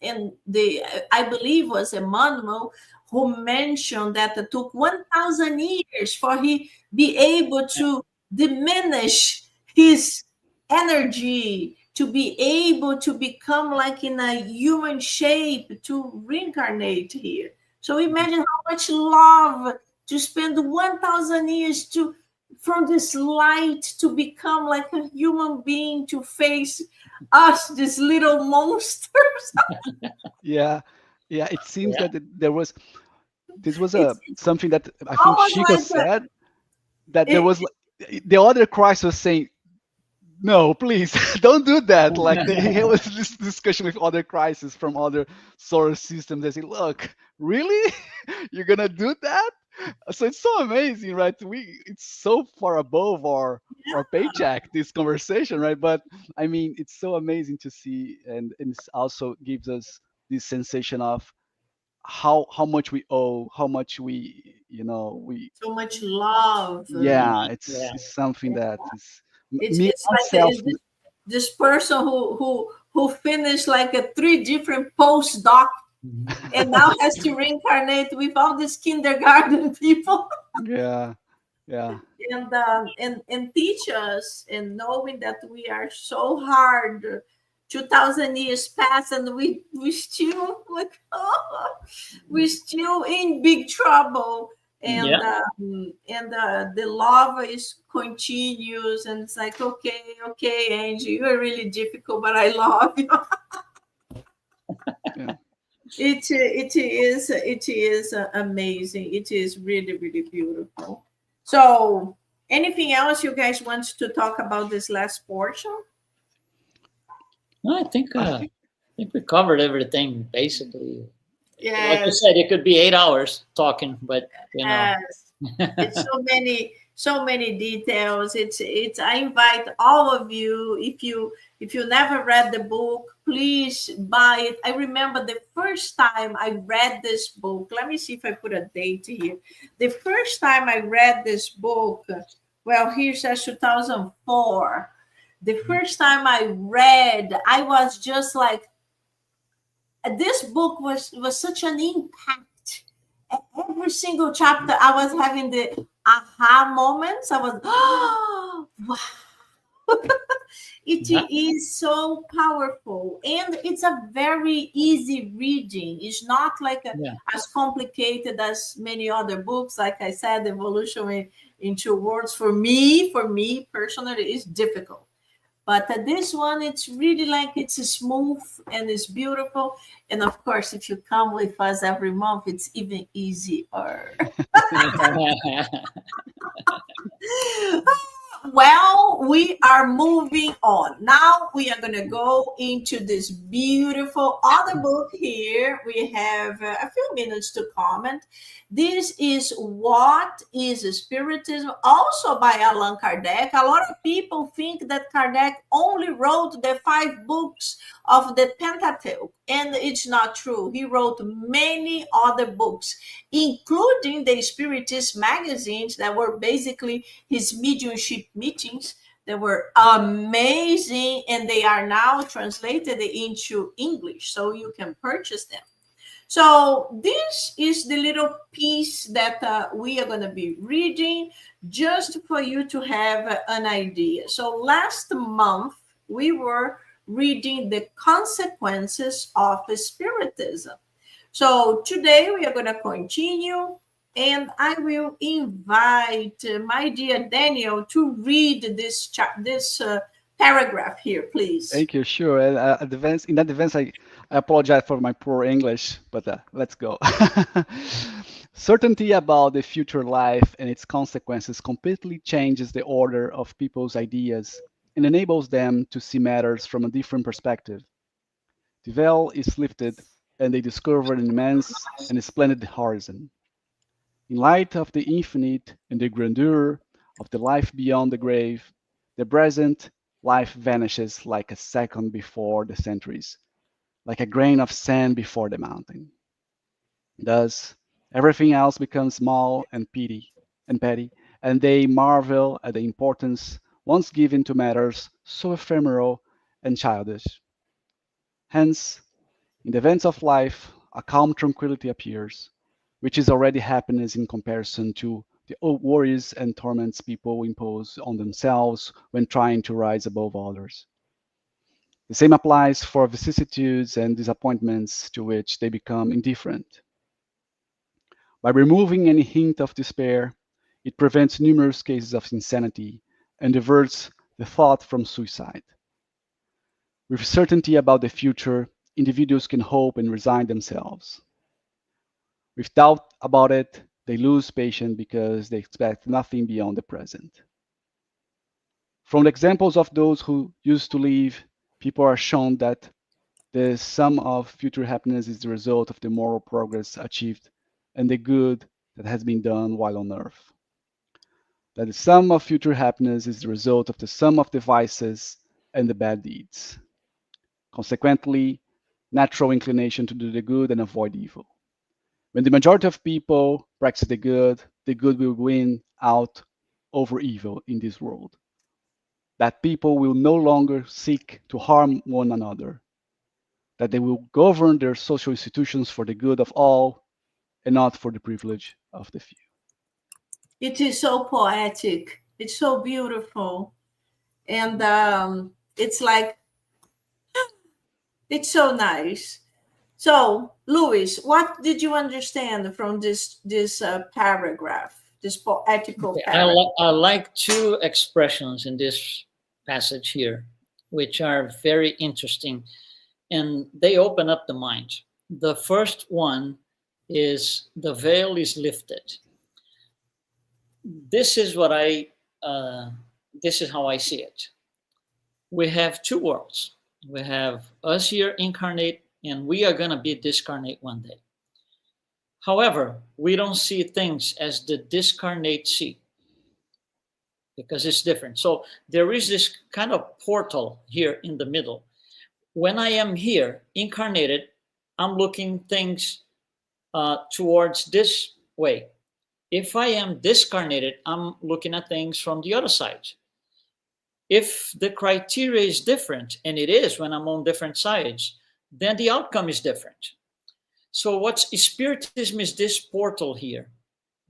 the I believe was Emmanuel who mentioned that it took 1,000 years for he be able to diminish his energy, to be able to become like in a human shape, to reincarnate here. So imagine how much love to spend 1,000 years to from this light to become like a human being to face us, these little monsters. Yeah, yeah. It seems Yeah. that there was this was It's something that I think almost Chico like said, that there it, was the other Christ was saying, no, please don't do that. Like he was this discussion with other crises from other solar systems. They say, look, really, you're gonna do that? So it's so amazing, right? It's so far above our paycheck, this conversation, right? But I mean, it's so amazing to see, and it also gives us this sensation of how much we owe, how much we so much love. yeah, Yeah. it's something that is me It's like myself. this person who finished like a 3 different postdoc and now has to reincarnate with all these kindergarten people Yeah, yeah, and teach us, and knowing that we are so hard. 2,000 years pass and we still like we're still in big trouble, Yeah. and the love is continuous, and it's like, okay, Angie, you are really difficult, but I love you. yeah. It is amazing. It is really, really beautiful. So anything else you guys want to talk about this last portion? No, I think we covered everything basically. Like you Yes. said, it could be 8 hours talking, but Yes. It's so many details. It's I invite all of you, if you never read the book, please buy it. I remember the first time I read this book. Let me see if I put a date here. The first time I read this book, well, here says 2004. The first time I read, I was just like, this book was such an impact. Every single chapter I was having the aha moments. I was wow. It yeah, is so powerful, and it's a very easy reading. It's not like yeah. as complicated as many other books. Like I said, evolution in 2 words for me personally is difficult. But this one, it's really like it's smooth and it's beautiful. And of course, if you come with us every month, it's even easier. Well, we are moving on. Now we are going to go into this beautiful other book here. We have a few minutes to comment. This is What is Spiritism, also by Allan Kardec. A lot of people think that Kardec only wrote the 5 books of the Pentateuch, and it's not true. He wrote many other books, including the Spiritist magazines that were basically his mediumship meetings. They were amazing, and they are now translated into English, so you can purchase them. So this is the little piece that we are going to be reading, just for you to have an idea. So last month we were reading the consequences of Spiritism. So today we are going to continue, and I will invite my dear Daniel to read this paragraph here, please. Thank you. Sure. And in advance, I apologize for my poor English, but let's go. Certainty about the future life and its consequences completely changes the order of people's ideas and enables them to see matters from a different perspective. The veil is lifted, and they discover an immense and splendid horizon. In light of the infinite and the grandeur of the life beyond the grave, the present life vanishes like a second before the centuries, like a grain of sand before the mountain. Thus, everything else becomes small and petty, and they marvel at the importance once given to matters so ephemeral and childish. Hence, in the events of life, a calm tranquility appears, which is already happiness in comparison to the worries and torments people impose on themselves when trying to rise above others. The same applies for vicissitudes and disappointments to which they become indifferent. By removing any hint of despair, it prevents numerous cases of insanity and diverts the thought from suicide. With certainty about the future, individuals can hope and resign themselves. With doubt about it, they lose patience because they expect nothing beyond the present. From the examples of those who used to live, people are shown that the sum of future happiness is the result of the moral progress achieved and the good that has been done while on earth. That the sum of future happiness is the result of the sum of the vices and the bad deeds. Consequently, natural inclination to do the good and avoid evil. When the majority of people practice the good will win out over evil in this world. That people will no longer seek to harm one another. That they will govern their social institutions for the good of all and not for the privilege of the few. It is so poetic. It's so beautiful. And it's like, it's so nice. So, Luis, what did you understand from this paragraph, this poetical Okay, paragraph? I like two expressions in this passage here, which are very interesting, and they open up the mind. The first one is the veil is lifted. This is what this is how I see it. We have two worlds. We have us here incarnate, and we are going to be discarnate one day. However, we don't see things as the discarnate see because it's different. So there is this kind of portal here in the middle. When I am here incarnated, I'm looking things towards this way. If I am discarnated, I'm looking at things from the other side. If the criteria is different, and it is when I'm on different sides, then the outcome is different. So what's Spiritism is this portal here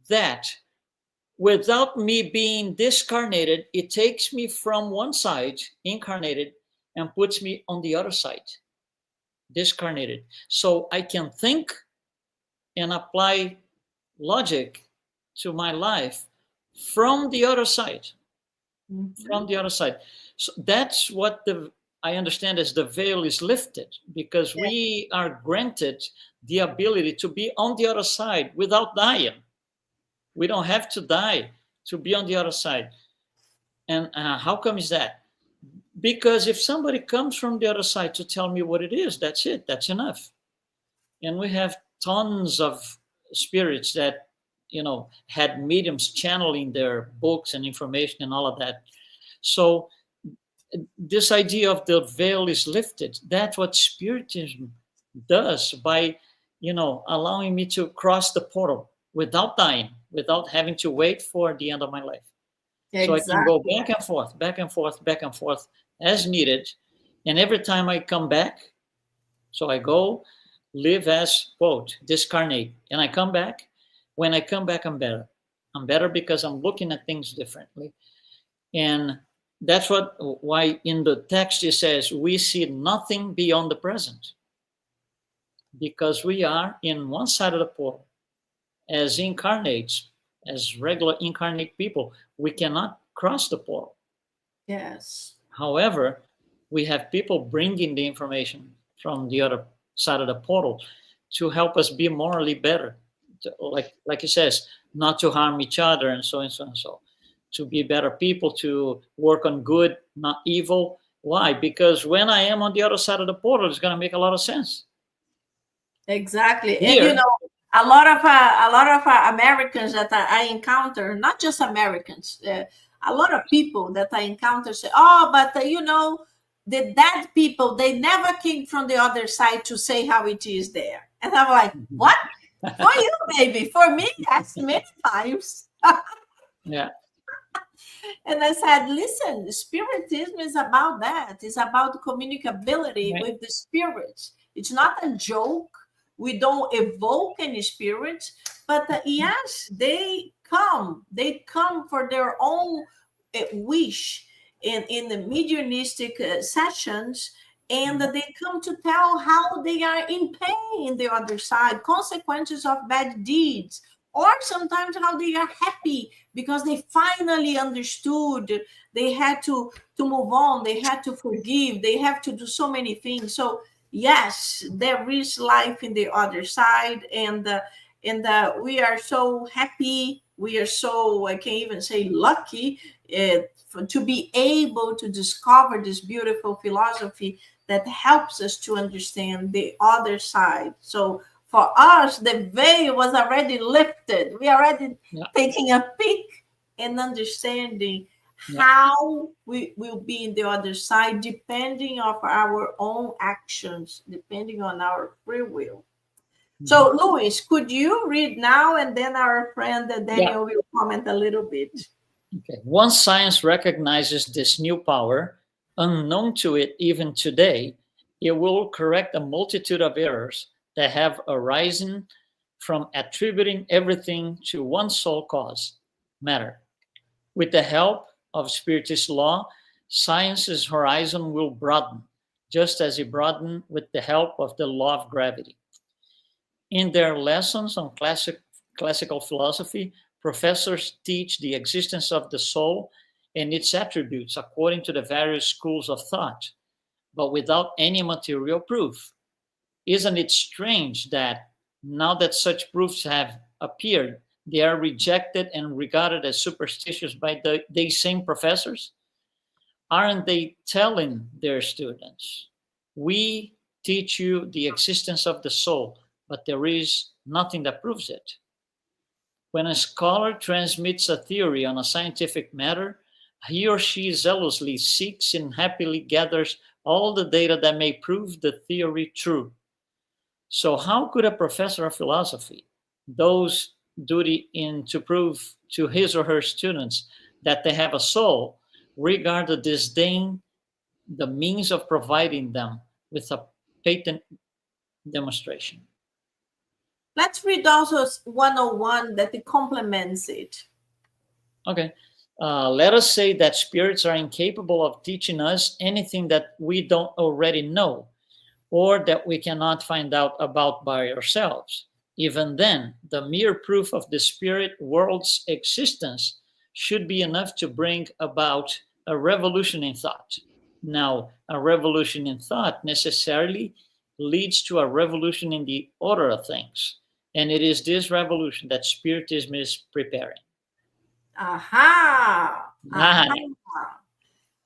that without me being discarnated, it takes me from one side, incarnated, and puts me on the other side, discarnated. So I can think and apply logic to my life from the other side. From the other side. So that's what I understand as the veil is lifted, because we are granted the ability to be on the other side without dying. We don't have to die to be on the other side. And how come is that? Because if somebody comes from the other side to tell me what it is, that's it. That's enough. And we have tons of spirits that, had mediums channeling their books and information and all of that. So this idea of the veil is lifted. That's what Spiritism does by, allowing me to cross the portal without dying, without having to wait for the end of my life. Exactly. So I can go back and forth, back and forth, back and forth as needed. And every time I come back, so I go live as, quote, discarnate. And I come back. When I come back, I'm better. I'm better because I'm looking at things differently. And that's why in the text it says, we see nothing beyond the present. Because we are in one side of the portal. As incarnates, as regular incarnate people, we cannot cross the portal. Yes. However, we have people bringing the information from the other side of the portal to help us be morally better. Like it says, not to harm each other and so and so and so. To be better people, to work on good, not evil. Why? Because when I am on the other side of the portal, it's going to make a lot of sense. Exactly. Here, And A lot of Americans that I encounter, not just Americans, a lot of people that I encounter say, "Oh, but the dead people, they never came from the other side to say how it is there." And I'm like, "What? For you, baby? For me, yes, many times." Yeah. And I said, listen, Spiritism is about that. It's about communicability Right. with the spirits. It's not a joke. We don't evoke any spirits, but yes, they come. They come for their own wish in the mediumistic sessions, and they come to tell how they are in pain in the other side, consequences of bad deeds, or sometimes how they are happy because they finally understood. They had to move on, they had to forgive, they have to do so many things. So yes, there is life in the other side, and we are so happy, we are so, I can't even say lucky, to be able to discover this beautiful philosophy that helps us to understand the other side. So for us, the veil was already lifted. We already taking a peek and understanding how we will be in the other side, depending on our own actions, depending on our free will. So, Luis, could you read now, and then our friend Daniel will comment a little bit. Okay. Once science recognizes this new power, unknown to it even today, it will correct a multitude of errors that have arisen from attributing everything to one sole cause, matter. With the help of Spiritist law, science's horizon will broaden, just as it broadened with the help of the law of gravity. In their lessons on classical philosophy, professors teach the existence of the soul and its attributes according to the various schools of thought, but without any material proof. Isn't it strange that now that such proofs have appeared, they are rejected and regarded as superstitious by these same professors? Aren't they telling their students, we teach you the existence of the soul, but there is nothing that proves it? When a scholar transmits a theory on a scientific matter, he or she zealously seeks and happily gathers all the data that may prove the theory true. So how could a professor of philosophy, those duty in to prove to his or her students that they have a soul, regard the disdain the means of providing them with a patent demonstration? Let's read also 101 that it complements it. Okay. Let us say that spirits are incapable of teaching us anything that we don't already know or that we cannot find out about by ourselves. Even then, the mere proof of the spirit world's existence should be enough to bring about a revolution in thought. Now, a revolution in thought necessarily leads to a revolution in the order of things. And it is this revolution that Spiritism is preparing. Aha! Aha!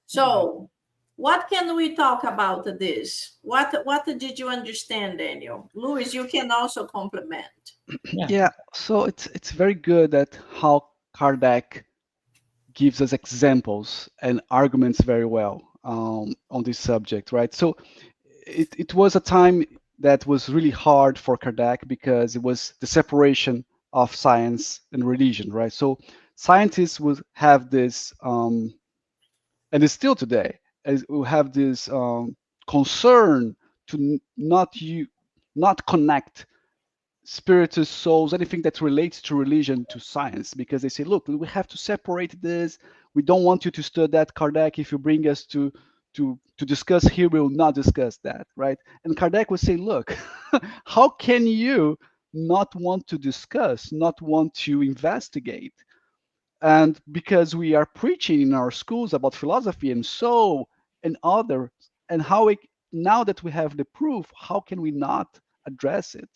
So, what can we talk about this? What did you understand, Daniel? Luis, you can also complement. Yeah, so it's very good that how Kardec gives us examples and arguments very well on this subject, right? So it was a time that was really hard for Kardec because it was the separation of science and religion, right? So scientists would have this, and it's still today, will have this concern to not connect spiritual souls, anything that relates to religion, to science, because they say, look, we have to separate this. We don't want you to study that, Kardec. If you bring us to discuss here, we will not discuss that, right? And Kardec would say, look, how can you not want to discuss, not want to investigate? And because we are preaching in our schools about philosophy and soul and other, and how we, now that we have the proof, how can we not address it?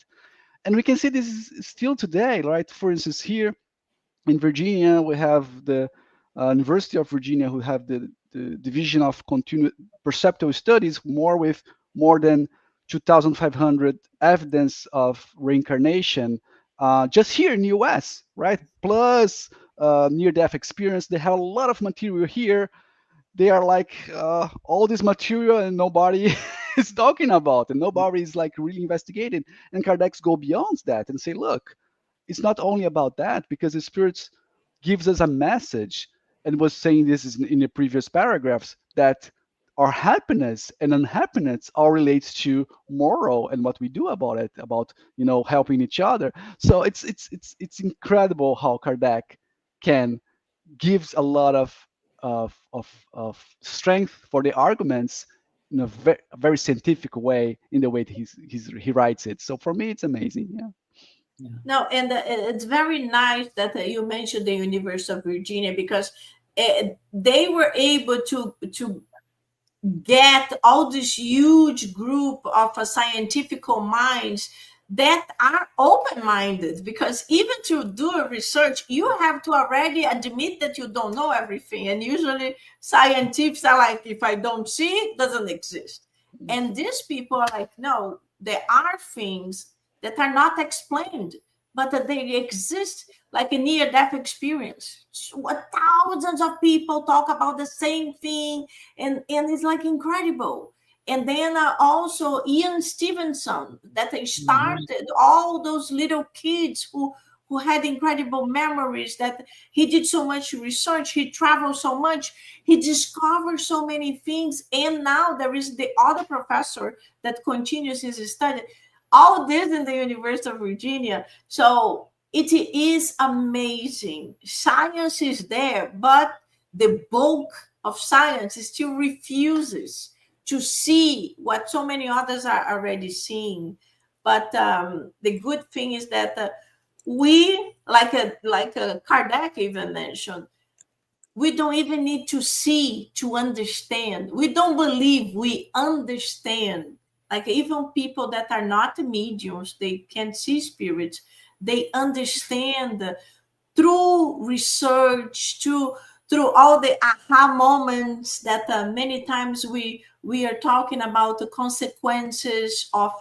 And we can see this is still today, right? For instance, here in Virginia, we have the University of Virginia, who have the division of continued perceptual studies, with more than 2,500 evidence of reincarnation just here in the US, right? Plus near-death experience. They have a lot of material here. They are like all this material and nobody is talking about, and nobody is like really investigating. And Kardec go beyond that and say, look, it's not only about that, because the spirits gives us a message, and was saying this in the previous paragraphs, that our happiness and unhappiness all relates to moral and what we do about it, about helping each other. So it's incredible how Kardec can gives a lot of strength for the arguments in a very scientific way, in the way that he writes it. So for me, it's amazing. Yeah. No, and it's very nice that you mentioned the University of Virginia, because they were able to get all this huge group of scientific minds that are open-minded, because even to do a research, you have to already admit that you don't know everything. And usually scientists are like, if I don't see it, doesn't exist. And these people are like, no, there are things that are not explained, but that they exist, like a near-death experience. Thousands of people talk about the same thing, and it's like incredible. And then also Ian Stevenson, that they started all those little kids who had incredible memories, that he did so much research, he traveled so much, he discovered so many things. And now there is the other professor that continues his study. All this in the University of Virginia. So it is amazing. Science is there, but the bulk of science still refuses to see what so many others are already seeing. But the good thing is that we, like Kardec even mentioned, we don't even need to see to understand. We don't believe we understand. Like even people that are not mediums, they can see spirits. They understand through research, through all the aha moments that many times we are talking about the consequences of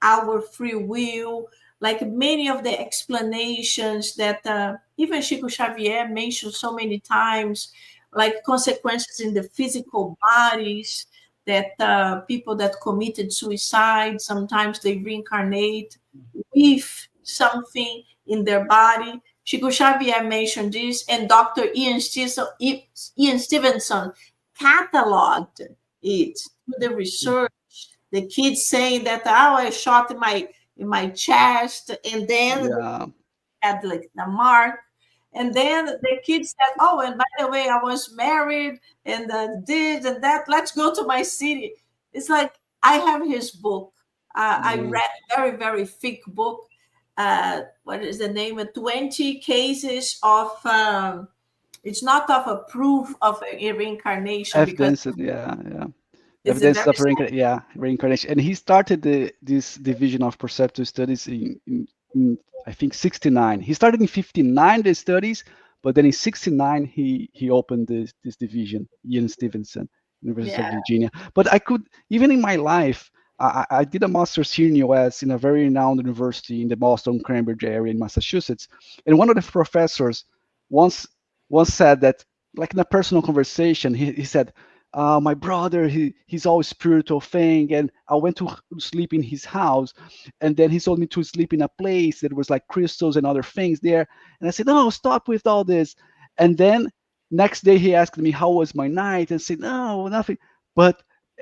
our free will, like many of the explanations that even Chico Xavier mentioned so many times, like consequences in the physical bodies, that people that committed suicide, sometimes they reincarnate with something in their body. Chico Xavier mentioned this, and Dr. Ian Stevenson cataloged it through the research. The kids saying that, oh, I shot in my chest, and then had like the mark. And then the kids said, oh, and by the way, I was married, and this and that. Let's go to my city. It's like, I have his book. I read very, very thick book. What is the name? 20 cases of, it's not of a proof of a reincarnation. Evidence, evidence of reincarnation. And he started this division of perceptual studies in I think 69. He started in 59 the studies, but then in 69 he opened this division, Ian Stevenson, University of Virginia. But I could, even in my life, I did a master's here in the US in a very renowned university in the Boston Cambridge area in Massachusetts, and one of the professors once said that, like in a personal conversation, he said, my brother, he's always spiritual thing, and I went to sleep in his house, and then he told me to sleep in a place that was like crystals and other things there, and I said, no, stop with all this. And then next day he asked me how was my night, and said, no, nothing.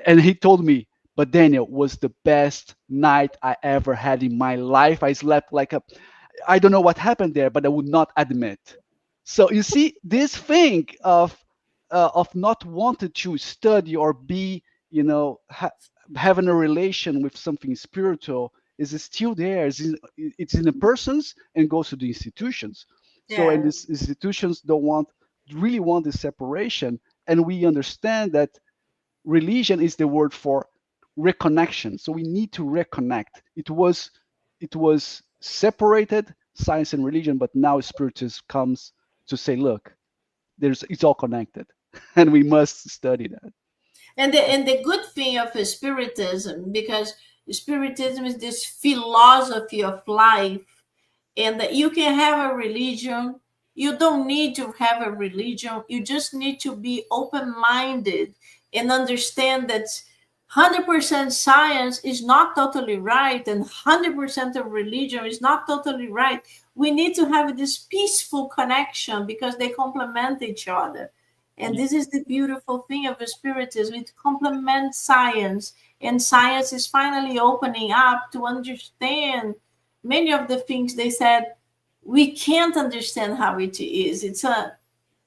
And he told me, but Daniel, was the best night I ever had in my life. I slept like I don't know what happened there, but I would not admit. So you see, this thing of not wanting to study or be, having a relation with something spiritual is still there. It's in the persons and goes to the institutions. So, and these institutions really want this separation. And we understand that religion is the word for reconnection. So we need to reconnect. It was separated, science and religion, but now spiritism comes to say, look, it's all connected, and we must study that. And the good thing of Spiritism, because Spiritism is this philosophy of life and that you can have a religion. You don't need to have a religion. You just need to be open-minded and understand that 100% science is not totally right and 100% of religion is not totally right. We need to have this peaceful connection because they complement each other. And this is the beautiful thing of Spiritism. It complements science, and science is finally opening up to understand many of the things they said we can't understand how it is.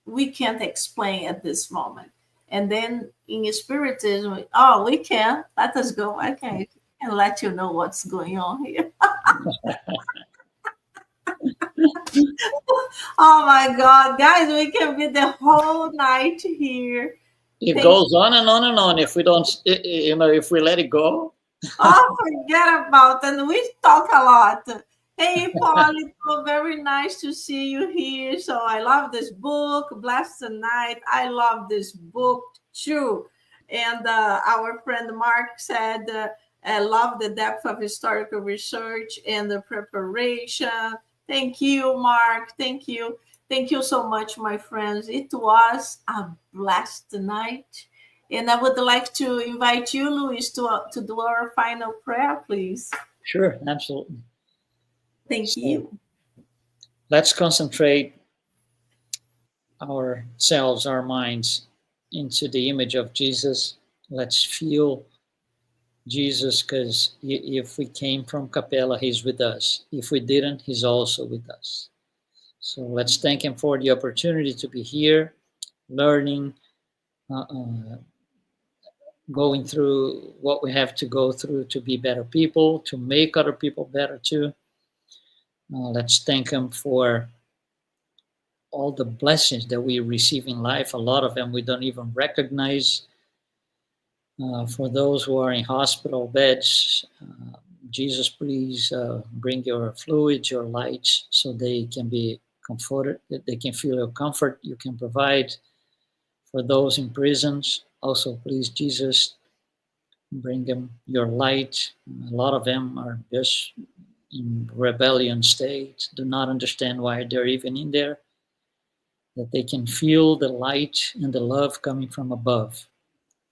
We can't explain at this moment. And then in Spiritism, we can. Let us go. I can let you know what's going on here. Oh my God, guys, we can be the whole night here. It goes on and on and on. If we don't, if we let it go. Oh, forget about it. And we talk a lot. Hey, Paulito, very nice to see you here. So I love this book, Blessed Night. I love this book too. And our friend Mark said, I love the depth of historical research and the preparation. Thank you, Mark. Thank you. Thank you so much, my friends. It was a blessed night. And I would like to invite you, Luis, to do our final prayer, please. Sure, absolutely. Thank you. Let's concentrate ourselves, our minds, into the image of Jesus. Let's feel Jesus, because if we came from Capella, he's with us. If we didn't, he's also with us. So let's thank him for the opportunity to be here, learning, going through what we have to go through to be better people, to make other people better too. Let's thank him for all the blessings that we receive in life. A lot of them we don't even recognize. For those who are in hospital beds, Jesus, please bring your fluids, your lights, so they can be comforted, that they can feel your comfort you can provide. For those in prisons, also please, Jesus, bring them your light. A lot of them are just in rebellion state, do not understand why they're even in there, that they can feel the light and the love coming from above,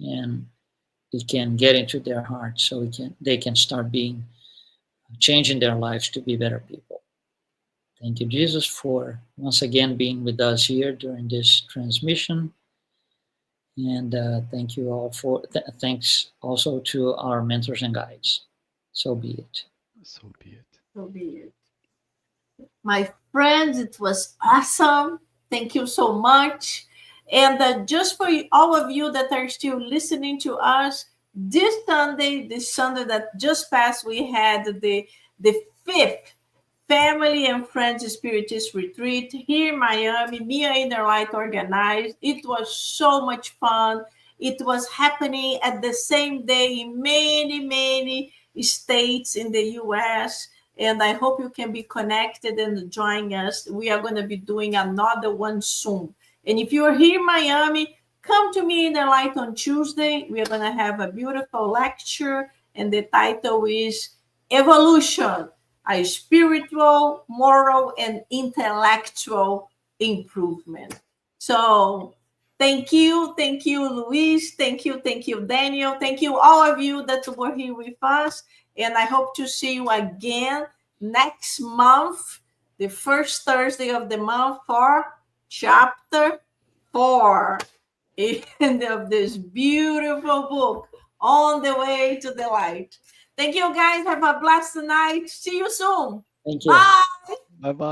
and it can get into their hearts, so they can start changing their lives to be better people. Thank you, Jesus, for once again being with us here during this transmission. And thank you all for, thanks also to our mentors and guides. So be it. So be it. So be it. My friends, it was awesome. Thank you so much. And just for all of you that are still listening to us, this Sunday that just passed, we had the 5th Family and Friends Spiritist Retreat here in Miami. Me and InnerLight organized. It was so much fun. It was happening at the same day in many, many states in the U.S., and I hope you can be connected and join us. We are going to be doing another one soon. And if you are here in Miami, come to me in the light on Tuesday. We are going to have a beautiful lecture, and the title is Evolution, a Spiritual, Moral, and Intellectual Improvement. So thank you, Luis. Thank you, Daniel. Thank you, all of you that were here with us. And I hope to see you again next month, the first Thursday of the month, for chapter 4 of this beautiful book, On the Way to the Light. Thank you, guys. Have a blessed night. See you soon. Thank you. Bye. Bye-bye.